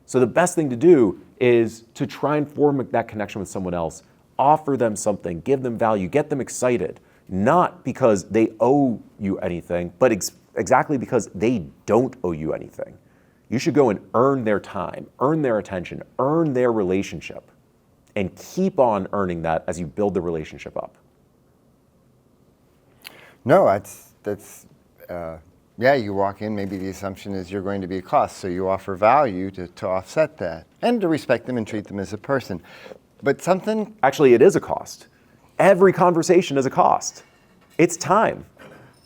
So the best thing to do is to try and form that connection with someone else, offer them something, give them value, get them excited, not because they owe you anything, but exactly because they don't owe you anything. You should go and earn their time, earn their attention, earn their relationship, and keep on earning that as you build the relationship up. No, yeah, you walk in, maybe the assumption is you're going to be a cost, so you offer value to offset that, and to respect them and treat them as a person. But something... Actually, it is a cost. Every conversation is a cost. It's time.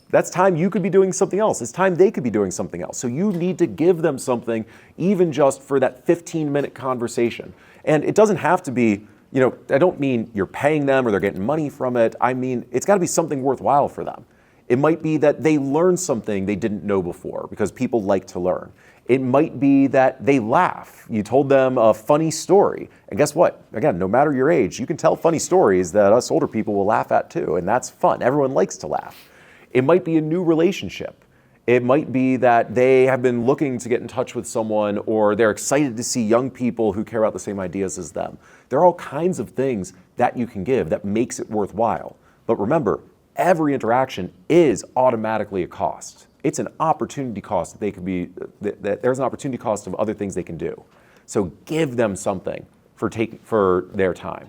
That's time you could be doing something else. It's time they could be doing something else. So you need to give them something, even just for that 15-minute conversation. And it doesn't have to be, I don't mean you're paying them or they're getting money from it. I mean, it's got to be something worthwhile for them. It might be that they learn something they didn't know before, because people like to learn. It might be that they laugh. You told them a funny story. And guess what? Again, no matter your age, you can tell funny stories that us older people will laugh at too, and that's fun. Everyone likes to laugh. It might be a new relationship. It might be that they have been looking to get in touch with someone, or they're excited to see young people who care about the same ideas as them. There are all kinds of things that you can give that makes it worthwhile. But remember, every interaction is automatically a cost. It's an opportunity cost that they could be, that there's an opportunity cost of other things they can do. So give them something for their time.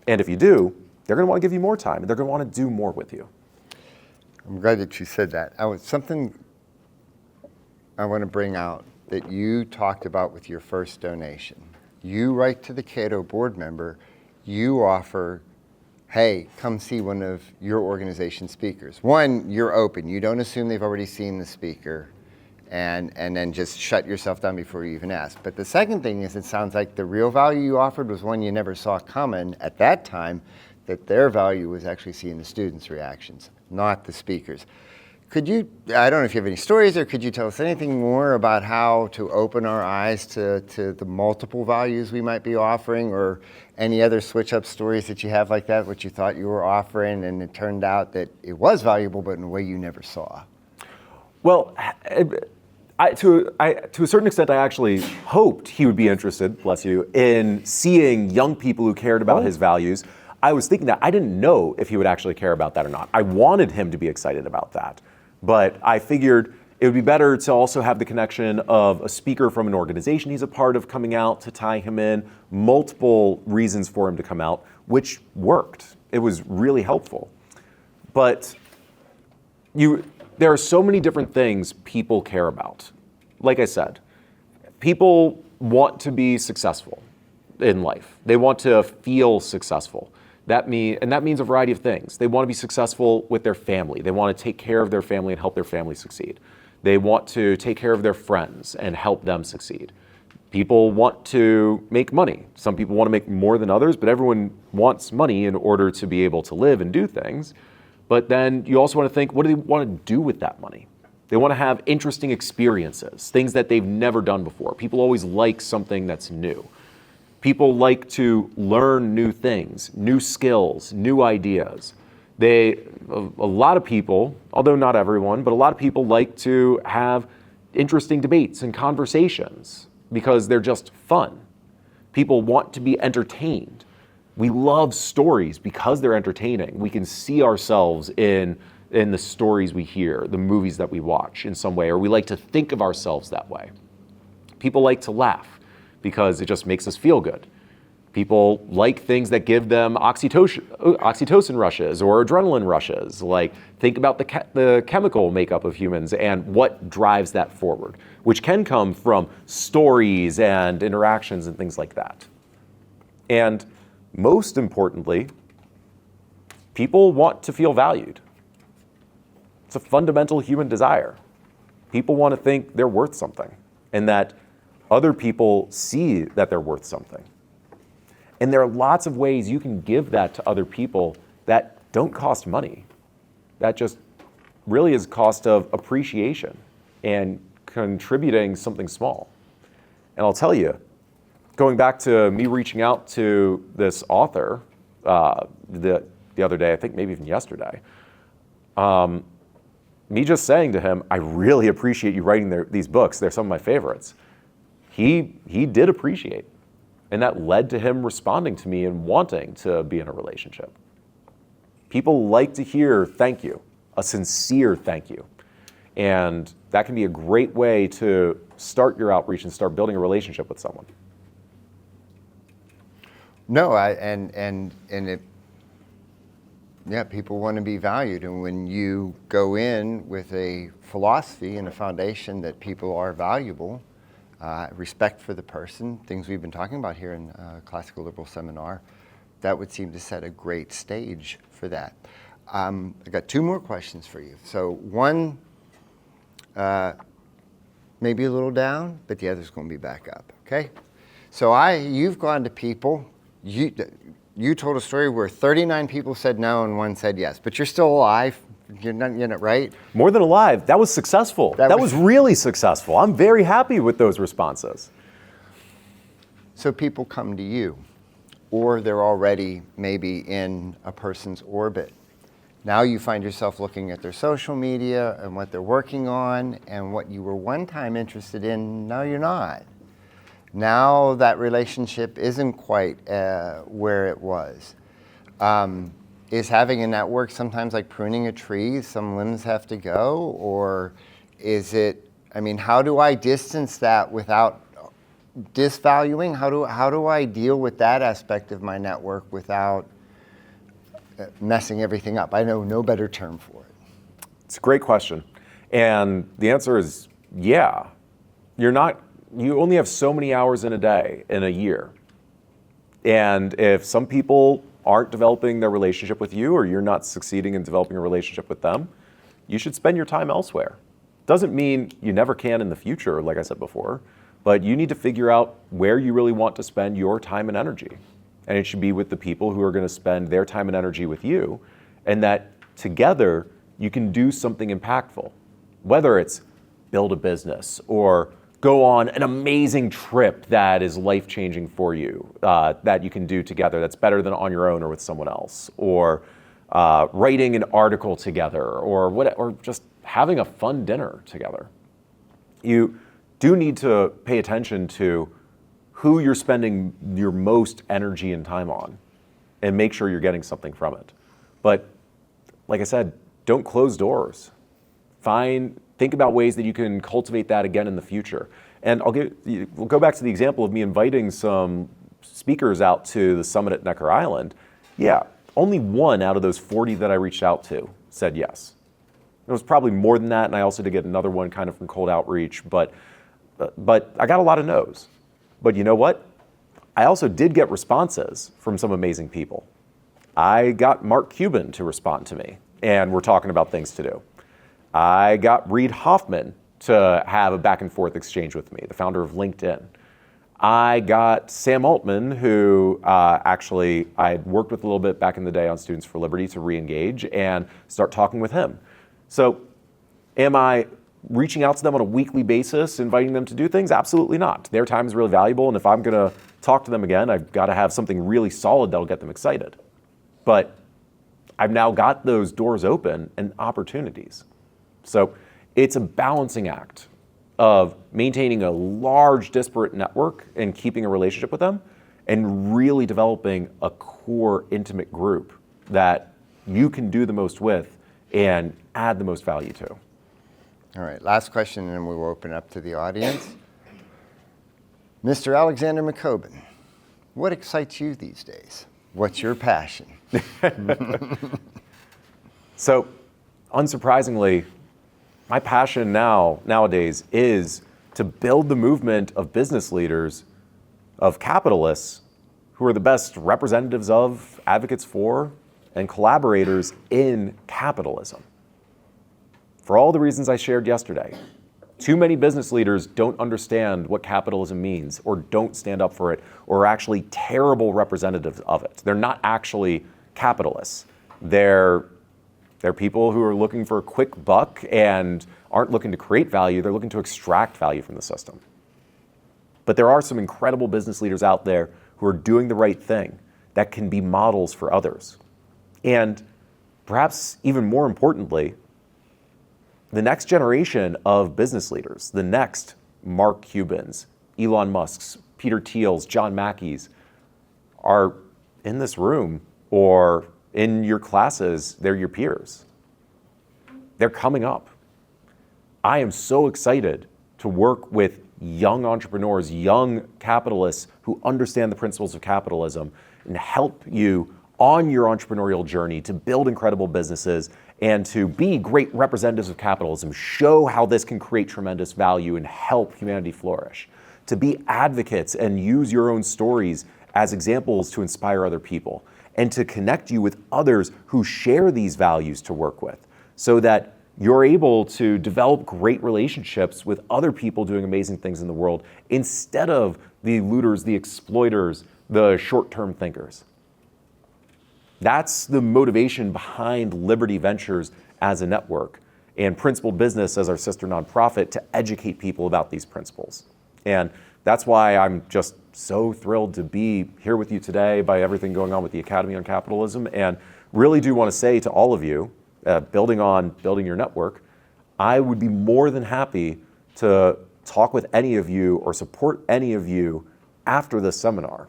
And if you do, they're going to want to give you more time, and they're going to want to do more with you. I'm glad that you said that. Something I want to bring out that you talked about with your first donation. You write to the Cato board member, you offer, hey, come see one of your organization speakers. One, you're open. You don't assume they've already seen the speaker and then just shut yourself down before you even ask. But the second thing is, it sounds like the real value you offered was one you never saw coming at that time, that their value was actually seeing the students' reactions, not the speakers. Could you, I don't know if you have any stories, or could you tell us anything more about how to open our eyes to the multiple values we might be offering, or any other switch-up stories that you have like that, what you thought you were offering, and it turned out that it was valuable, but in a way you never saw? Well, to a certain extent, I actually hoped he would be interested, bless you, in seeing young people who cared about his values. I was thinking that I didn't know if he would actually care about that or not. I wanted him to be excited about that. But I figured it would be better to also have the connection of a speaker from an organization he's a part of coming out to tie him in, multiple reasons for him to come out, which worked. It was really helpful. But there are so many different things people care about. Like I said, people want to be successful in life. They want to feel successful. That means a variety of things. They want to be successful with their family. They want to take care of their family and help their family succeed. They want to take care of their friends and help them succeed. People want to make money. Some people want to make more than others, but everyone wants money in order to be able to live and do things. But then you also want to think, what do they want to do with that money? They want to have interesting experiences, things that they've never done before. People always like something that's new. People like to learn new things, new skills, new ideas. A lot of people, although not everyone, but a lot of people like to have interesting debates and conversations because they're just fun. People want to be entertained. We love stories because they're entertaining. We can see ourselves in the stories we hear, the movies that we watch in some way, or we like to think of ourselves that way. People like to laugh because it just makes us feel good. People like things that give them oxytocin rushes or adrenaline rushes. Like, think about the chemical makeup of humans and what drives that forward, which can come from stories and interactions and things like that. And most importantly, people want to feel valued. It's a fundamental human desire. People want to think they're worth something and that other people see that they're worth something. And there are lots of ways you can give that to other people that don't cost money. That just really is cost of appreciation and contributing something small. And I'll tell you, going back to me reaching out to this author the other day, I think maybe even yesterday, me just saying to him, I really appreciate you writing these books. They're some of my favorites. He did appreciate. And that led to him responding to me and wanting to be in a relationship. People like to hear thank you, a sincere thank you. And that can be a great way to start your outreach and start building a relationship with someone. No, people want to be valued. And when you go in with a philosophy and a foundation that people are valuable, respect for the person, things we've been talking about here in Classical Liberal Seminar, that would seem to set a great stage for that. I got two more questions for you. So one, maybe a little down, but the other's going to be back up, okay? So you've gone to people, you told a story where 39 people said no and one said yes, but you're still alive, You're not right? More than alive. That was successful. That was really successful. I'm very happy with those responses. So people come to you, or they're already maybe in a person's orbit. Now you find yourself looking at their social media and what they're working on, and what you were one time interested in, now you're not. Now that relationship isn't quite where it was. Is having a network sometimes like pruning a tree? Some limbs have to go? Or is it, how do I distance that without disvaluing? How do I deal with that aspect of my network without messing everything up? I know no better term for it. It's a great question. And the answer is yeah. You only have so many hours in a day, in a year. And if some people aren't developing their relationship with you, or you're not succeeding in developing a relationship with them, you should spend your time elsewhere. Doesn't mean you never can in the future, like I said before, but you need to figure out where you really want to spend your time and energy. And it should be with the people who are going to spend their time and energy with you, and that together you can do something impactful. Whether it's build a business or go on an amazing trip that is life-changing for you, that you can do together that's better than on your own or with someone else, or writing an article together, or just having a fun dinner together. You do need to pay attention to who you're spending your most energy and time on, and make sure you're getting something from it. But like I said, don't close doors. Think about ways that you can cultivate that again in the future. And we'll go back to the example of me inviting some speakers out to the summit at Necker Island. Yeah, only one out of those 40 that I reached out to said yes. It was probably more than that, and I also did get another one kind of from cold outreach, but I got a lot of no's. But you know what? I also did get responses from some amazing people. I got McCobin to respond to me, and we're talking about things to do. I got Reid Hoffman to have a back and forth exchange with me, the founder of LinkedIn. I got Sam Altman, who actually I had worked with a little bit back in the day on Students for Liberty, to re-engage and start talking with him. So am I reaching out to them on a weekly basis, inviting them to do things? Absolutely not. Their time is really valuable, and if I'm going to talk to them again, I've got to have something really solid that'll get them excited. But I've now got those doors open and opportunities. So it's a balancing act of maintaining a large disparate network and keeping a relationship with them, and really developing a core intimate group that you can do the most with and add the most value to. All right, last question, and then we will open up to the audience. Mr. Alexander McCobin, what excites you these days? What's your passion? So, unsurprisingly, my passion nowadays is to build the movement of business leaders, of capitalists, who are the best representatives of, advocates for, and collaborators in capitalism. For all the reasons I shared yesterday, too many business leaders don't understand what capitalism means, or don't stand up for it, or are actually terrible representatives of it. They're not actually capitalists. They're people who are looking for a quick buck and aren't looking to create value, they're looking to extract value from the system. But there are some incredible business leaders out there who are doing the right thing that can be models for others. And perhaps even more importantly, the next generation of business leaders, the next Mark Cubans, Elon Musks, Peter Thiels, John Mackeys, are in this room or in your classes. They're your peers. They're coming up. I am so excited to work with young entrepreneurs, young capitalists who understand the principles of capitalism, and help you on your entrepreneurial journey to build incredible businesses and to be great representatives of capitalism, show how this can create tremendous value and help humanity flourish, to be advocates and use your own stories as examples to inspire other people, and to connect you with others who share these values to work with, so that you're able to develop great relationships with other people doing amazing things in the world, instead of the looters, the exploiters, the short-term thinkers. That's the motivation behind Liberty Ventures as a network, and Principled Business as our sister nonprofit to educate people about these principles. And that's why I'm just so thrilled to be here with you today by everything going on with the Academy on Capitalism, and really do want to say to all of you, building your network, I would be more than happy to talk with any of you or support any of you after this seminar.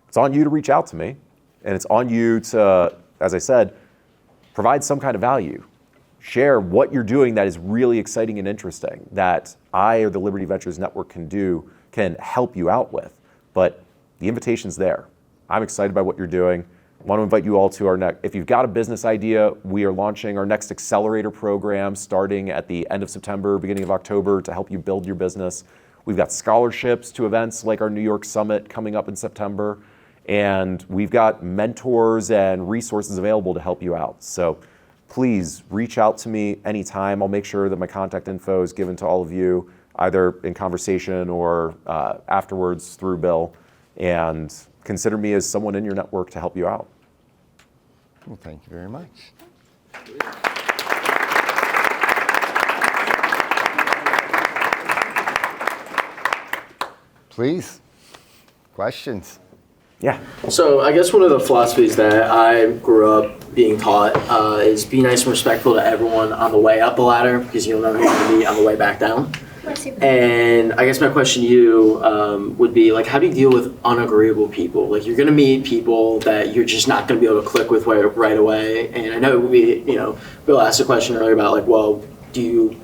It's on you to reach out to me, and it's on you to, as I said, provide some kind of value. Share what you're doing that is really exciting and interesting that I or the Liberty Ventures Network can help you out with. But the invitation's there. I'm excited by what you're doing. I want to invite you all to our next, if you've got a business idea, we are launching our next accelerator program starting at the end of September, beginning of October to help you build your business. We've got scholarships to events like our New York Summit coming up in September. And we've got mentors and resources available to help you out. So please reach out to me anytime. I'll make sure that my contact info is given to all of you, either in conversation or afterwards through Bill. And consider me as someone in your network to help you out. Well, thank you very much. Please, questions? Yeah. So I guess one of the philosophies that I grew up being taught is be nice and respectful to everyone on the way up the ladder because you don't know who you're going to meet on the way back down. And I guess my question to you would be, like, how do you deal with unagreeable people? Like, you're going to meet people that you're just not going to be able to click with right away. And I know Bill asked a question earlier about, like, well, do you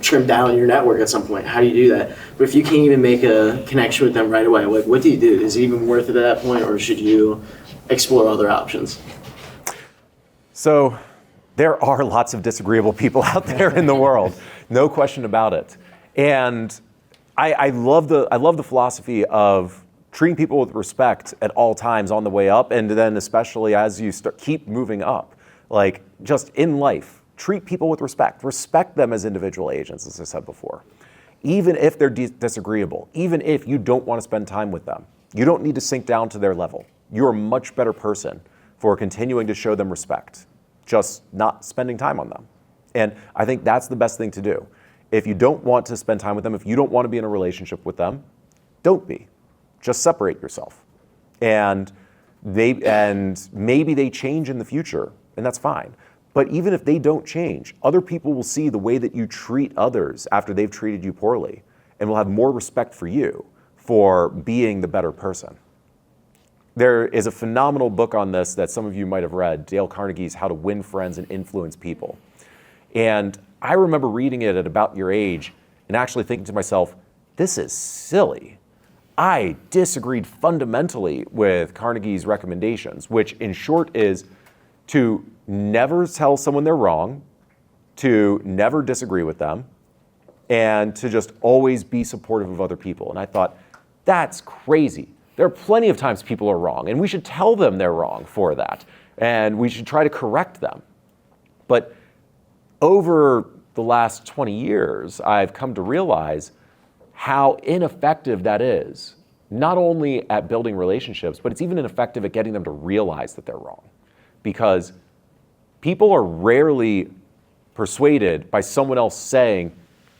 trim down your network at some point? How do you do that? But if you can't even make a connection with them right away, like, what do you do? Is it even worth it at that point, or should you explore other options? So there are lots of disagreeable people out there in the world, no question about it. And I love the philosophy of treating people with respect at all times on the way up, and then especially as you keep moving up, like just in life. Treat people with respect. Respect them as individual agents, as I said before. Even if they're disagreeable, even if you don't want to spend time with them, you don't need to sink down to their level. You're a much better person for continuing to show them respect, just not spending time on them. And I think that's the best thing to do. If you don't want to spend time with them, if you don't want to be in a relationship with them, don't be. Just separate yourself. And maybe they change in the future, and that's fine. But even if they don't change, other people will see the way that you treat others after they've treated you poorly and will have more respect for you for being the better person. There is a phenomenal book on this that some of you might have read, Dale Carnegie's How to Win Friends and Influence People. And I remember reading it at about your age and actually thinking to myself, this is silly. I disagreed fundamentally with Carnegie's recommendations, which in short is to never tell someone they're wrong, to never disagree with them, and to just always be supportive of other people. And I thought, that's crazy. There are plenty of times people are wrong, and we should tell them they're wrong for that, and we should try to correct them. But over the last 20 years, I've come to realize how ineffective that is, not only at building relationships, but it's even ineffective at getting them to realize that they're wrong. Because people are rarely persuaded by someone else saying,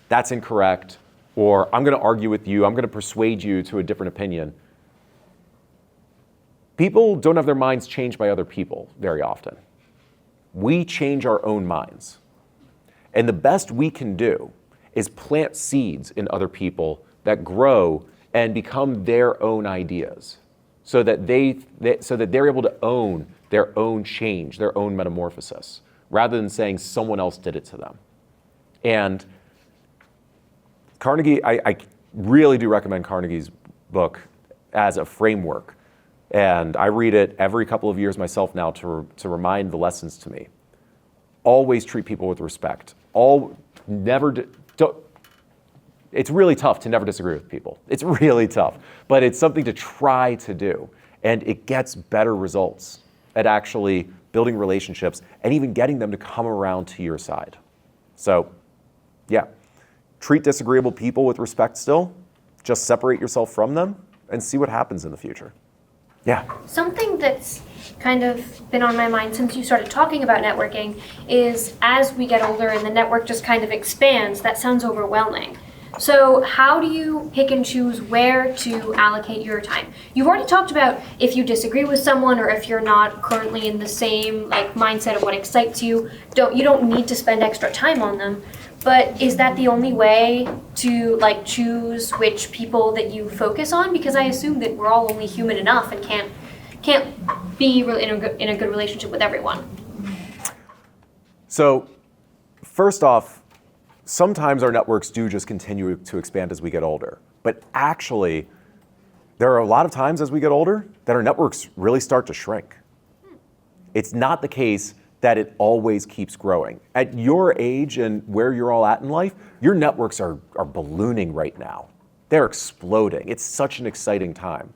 that's incorrect, or I'm going to argue with you, I'm going to persuade you to a different opinion. People don't have their minds changed by other people very often. We change our own minds. And the best we can do is plant seeds in other people that grow and become their own ideas so that they're able to own their own change, their own metamorphosis, rather than saying someone else did it to them. And Carnegie, I really do recommend Carnegie's book as a framework. And I read it every couple of years myself now to remind the lessons to me. Always treat people with respect. It's really tough to never disagree with people. It's really tough, but it's something to try to do. And it gets better results at actually building relationships and even getting them to come around to your side. So, yeah, treat disagreeable people with respect still. Just separate yourself from them and see what happens in the future. Yeah. Something that's kind of been on my mind since you started talking about networking is as we get older and the network just kind of expands, that sounds overwhelming. So how do you pick and choose where to allocate your time? You've already talked about if you disagree with someone or if you're not currently in the same mindset of what excites you, you don't need to spend extra time on them. But is that the only way to choose which people that you focus on? Because I assume that we're all only human enough and can't be in a good relationship with everyone. So first off, sometimes our networks do just continue to expand as we get older. But actually, there are a lot of times as we get older that our networks really start to shrink. It's not the case that it always keeps growing. At your age and where you're all at in life, your networks are ballooning right now. They're exploding. It's such an exciting time.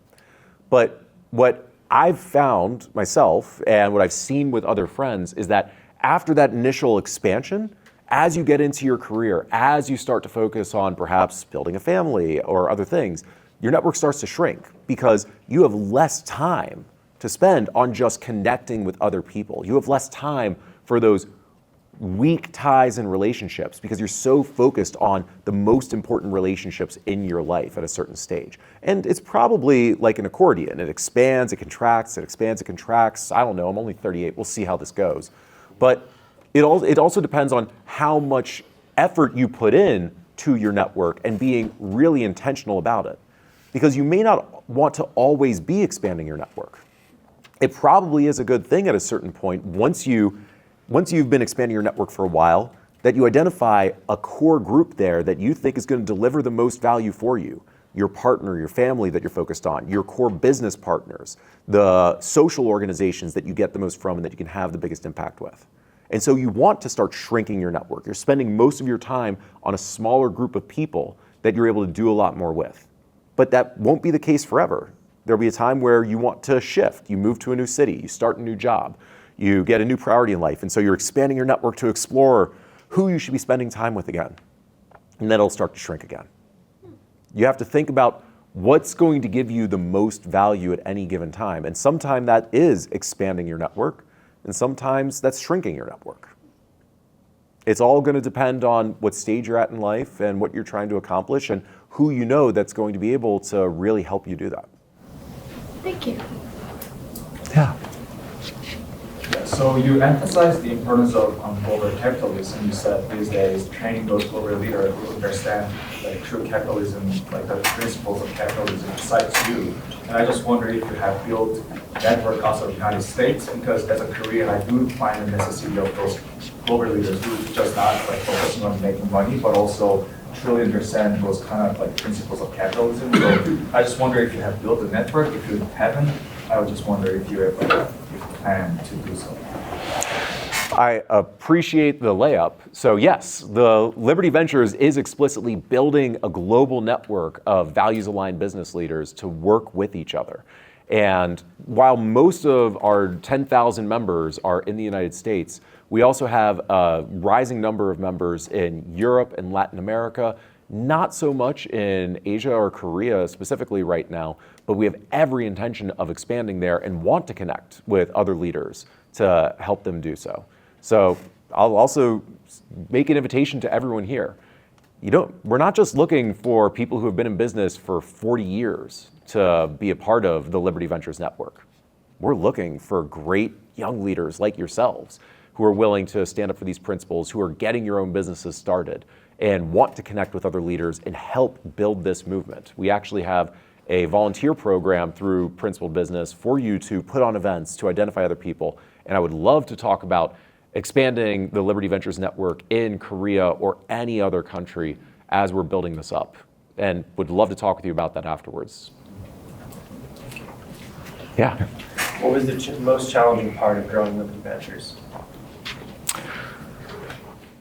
But what I've found myself and what I've seen with other friends is that after that initial expansion, as you get into your career, as you start to focus on perhaps building a family or other things, your network starts to shrink because you have less time to spend on just connecting with other people. You have less time for those weak ties and relationships because you're so focused on the most important relationships in your life at a certain stage. And it's probably like an accordion. It expands, it contracts, it expands, it contracts. I don't know, I'm only 38, we'll see how this goes. But it also depends on how much effort you put in to your network and being really intentional about it. Because you may not want to always be expanding your network. It probably is a good thing at a certain point, once you've been expanding your network for a while, that you identify a core group there that you think is going to deliver the most value for you. Your partner, your family that you're focused on, your core business partners, the social organizations that you get the most from and that you can have the biggest impact with. And so you want to start shrinking your network. You're spending most of your time on a smaller group of people that you're able to do a lot more with. But that won't be the case forever. There'll be a time where you want to shift. You move to a new city, you start a new job, you get a new priority in life. And so you're expanding your network to explore who you should be spending time with again. And then it'll start to shrink again. You have to think about what's going to give you the most value at any given time. And sometimes that is expanding your network, and sometimes that's shrinking your network. It's all going to depend on what stage you're at in life and what you're trying to accomplish and who you know that's going to be able to really help you do that. Thank you. Yeah. Yeah, so you emphasize the importance of global capitalism. You said these days training those global leaders who understand true capitalism, the principles of capitalism excites you. And I just wonder if you have built network outside of the United States, because as a Korean, I do find the necessity of those global leaders who just not focusing on making money, but also truly understand those kind of principles of capitalism. So I just wonder if you have built a network. If you haven't, I would just wonder if you have plan to do so. I appreciate the layup. So yes, the Liberty Ventures is explicitly building a global network of values-aligned business leaders to work with each other. And while most of our 10,000 members are in the United States, we also have a rising number of members in Europe and Latin America, not so much in Asia or Korea specifically right now, but we have every intention of expanding there and want to connect with other leaders to help them do so. So I'll also make an invitation to everyone here. We're not just looking for people who have been in business for 40 years to be a part of the Liberty Ventures Network. We're looking for great young leaders like yourselves who are willing to stand up for these principles, who are getting your own businesses started and want to connect with other leaders and help build this movement. We actually have a volunteer program through Principled Business for you to put on events, to identify other people. And I would love to talk about expanding the Liberty Ventures Network in Korea or any other country as we're building this up. And would love to talk with you about that afterwards. Yeah. What was the most challenging part of growing Liberty Ventures?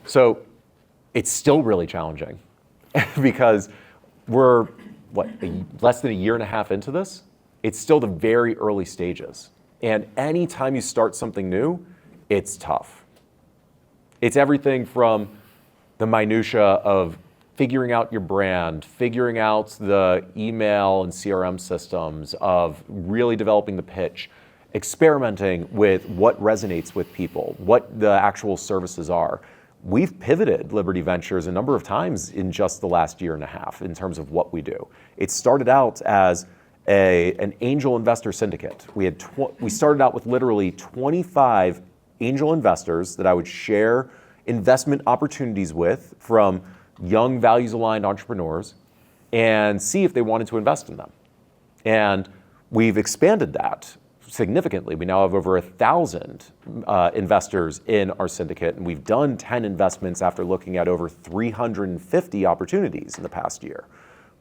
So it's still really challenging because we're, less than a year and a half into this? It's still the very early stages. And anytime you start something new, it's tough. It's everything from the minutia of figuring out your brand, figuring out the email and CRM systems, of really developing the pitch, experimenting with what resonates with people, what the actual services are. We've pivoted Liberty Ventures a number of times in just the last year and a half in terms of what we do. It started out as an angel investor syndicate. We started out with literally 25 angel investors that I would share investment opportunities with from young values-aligned entrepreneurs and see if they wanted to invest in them. And we've expanded that significantly. We now have over 1,000 investors in our syndicate, and we've done 10 investments after looking at over 350 opportunities in the past year.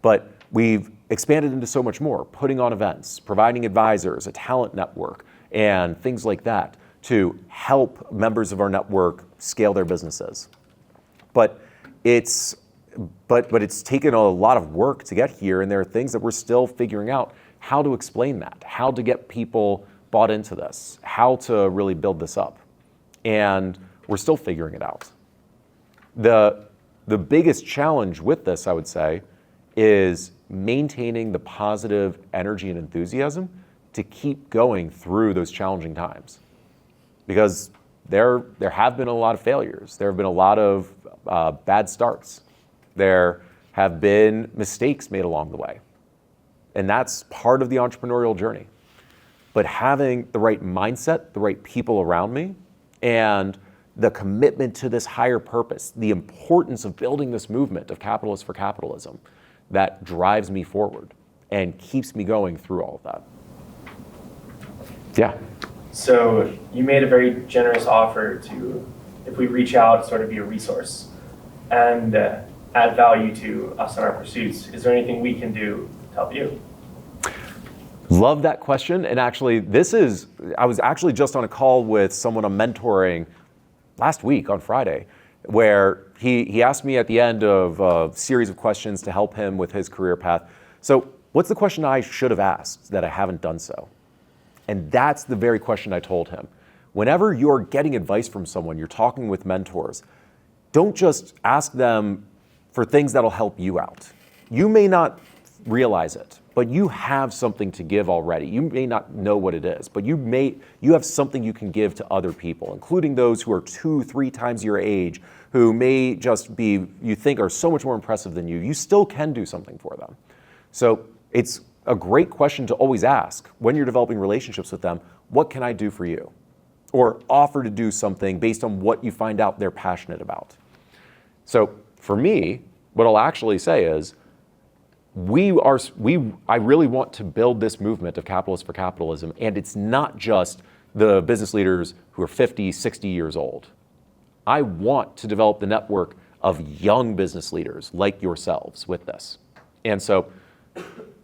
But we've expanded into so much more, putting on events, providing advisors, a talent network, and things like that to help members of our network scale their businesses. But it's taken a lot of work to get here, and there are things that we're still figuring out how to explain that, how to get people bought into this, how to really build this up. And we're still figuring it out. The biggest challenge with this, I would say, is maintaining the positive energy and enthusiasm to keep going through those challenging times. Because there have been a lot of failures. There have been a lot of bad starts. There have been mistakes made along the way. And that's part of the entrepreneurial journey. But having the right mindset, the right people around me, and the commitment to this higher purpose, the importance of building this movement of capitalists for capitalism, that drives me forward and keeps me going through all of that. Yeah. So you made a very generous offer to, if we reach out, sort of be a resource and add value to us in our pursuits. Is there anything we can do to help you? Love that question. And actually, I was actually just on a call with someone I'm mentoring last week on Friday, where he asked me at the end of a series of questions to help him with his career path. So what's the question I should have asked that I haven't done so? And that's the very question I told him. Whenever you're getting advice from someone, you're talking with mentors, don't just ask them for things that'll help you out. You may not realize it, but you have something to give already. You may not know what it is, but you have something you can give to other people, including those who are 2-3 times your age, who may just be, you think are so much more impressive than you. You still can do something for them. So it's a great question to always ask when you're developing relationships with them. What can I do for you? Or offer to do something based on what you find out they're passionate about. So for me, what I'll actually say is, I really want to build this movement of capitalists for capitalism, and it's not just the business leaders who are 50, 60 years old. I want to develop the network of young business leaders like yourselves with this. And so,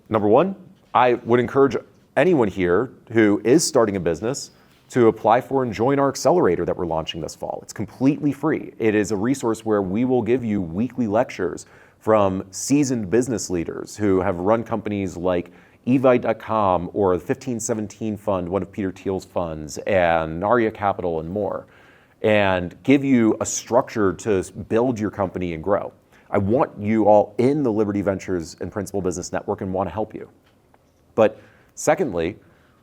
number one, I would encourage anyone here who is starting a business to apply for and join our accelerator that we're launching this fall. It's completely free. It is a resource where we will give you weekly lectures from seasoned business leaders who have run companies like Evite.com or the 1517 Fund, one of Peter Thiel's funds, and Naria Capital and more, and give you a structure to build your company and grow. I want you all in the Liberty Ventures and Principal Business Network and want to help you. But secondly,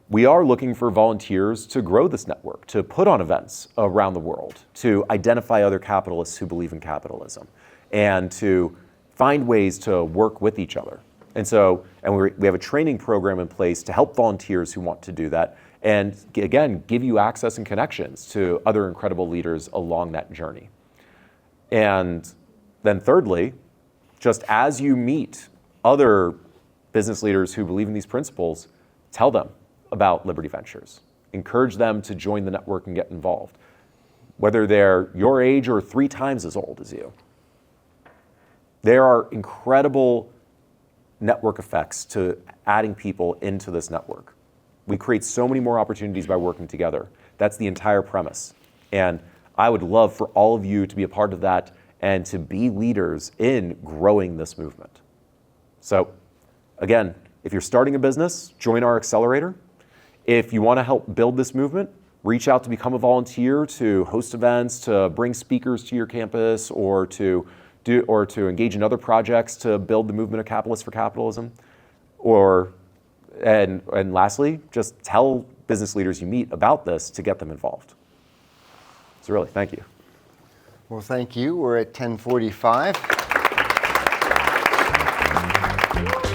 we are looking for volunteers to grow this network, to put on events around the world, to identify other capitalists who believe in capitalism, and to find ways to work with each other. And we have a training program in place to help volunteers who want to do that, and again, give you access and connections to other incredible leaders along that journey. And then thirdly, just as you meet other business leaders who believe in these principles, tell them about Liberty Ventures. Encourage them to join the network and get involved, whether they're your age or 3 times as old as you. There are incredible network effects to adding people into this network. We create so many more opportunities by working together. That's the entire premise. And I would love for all of you to be a part of that and to be leaders in growing this movement. So again, if you're starting a business, join our accelerator. If you want to help build this movement, reach out to become a volunteer, to host events, to bring speakers to your campus, or to engage in other projects to build the movement of capitalists for capitalism. And lastly, just tell business leaders you meet about this to get them involved. So really, thank you. Well, thank you. We're at 10:45.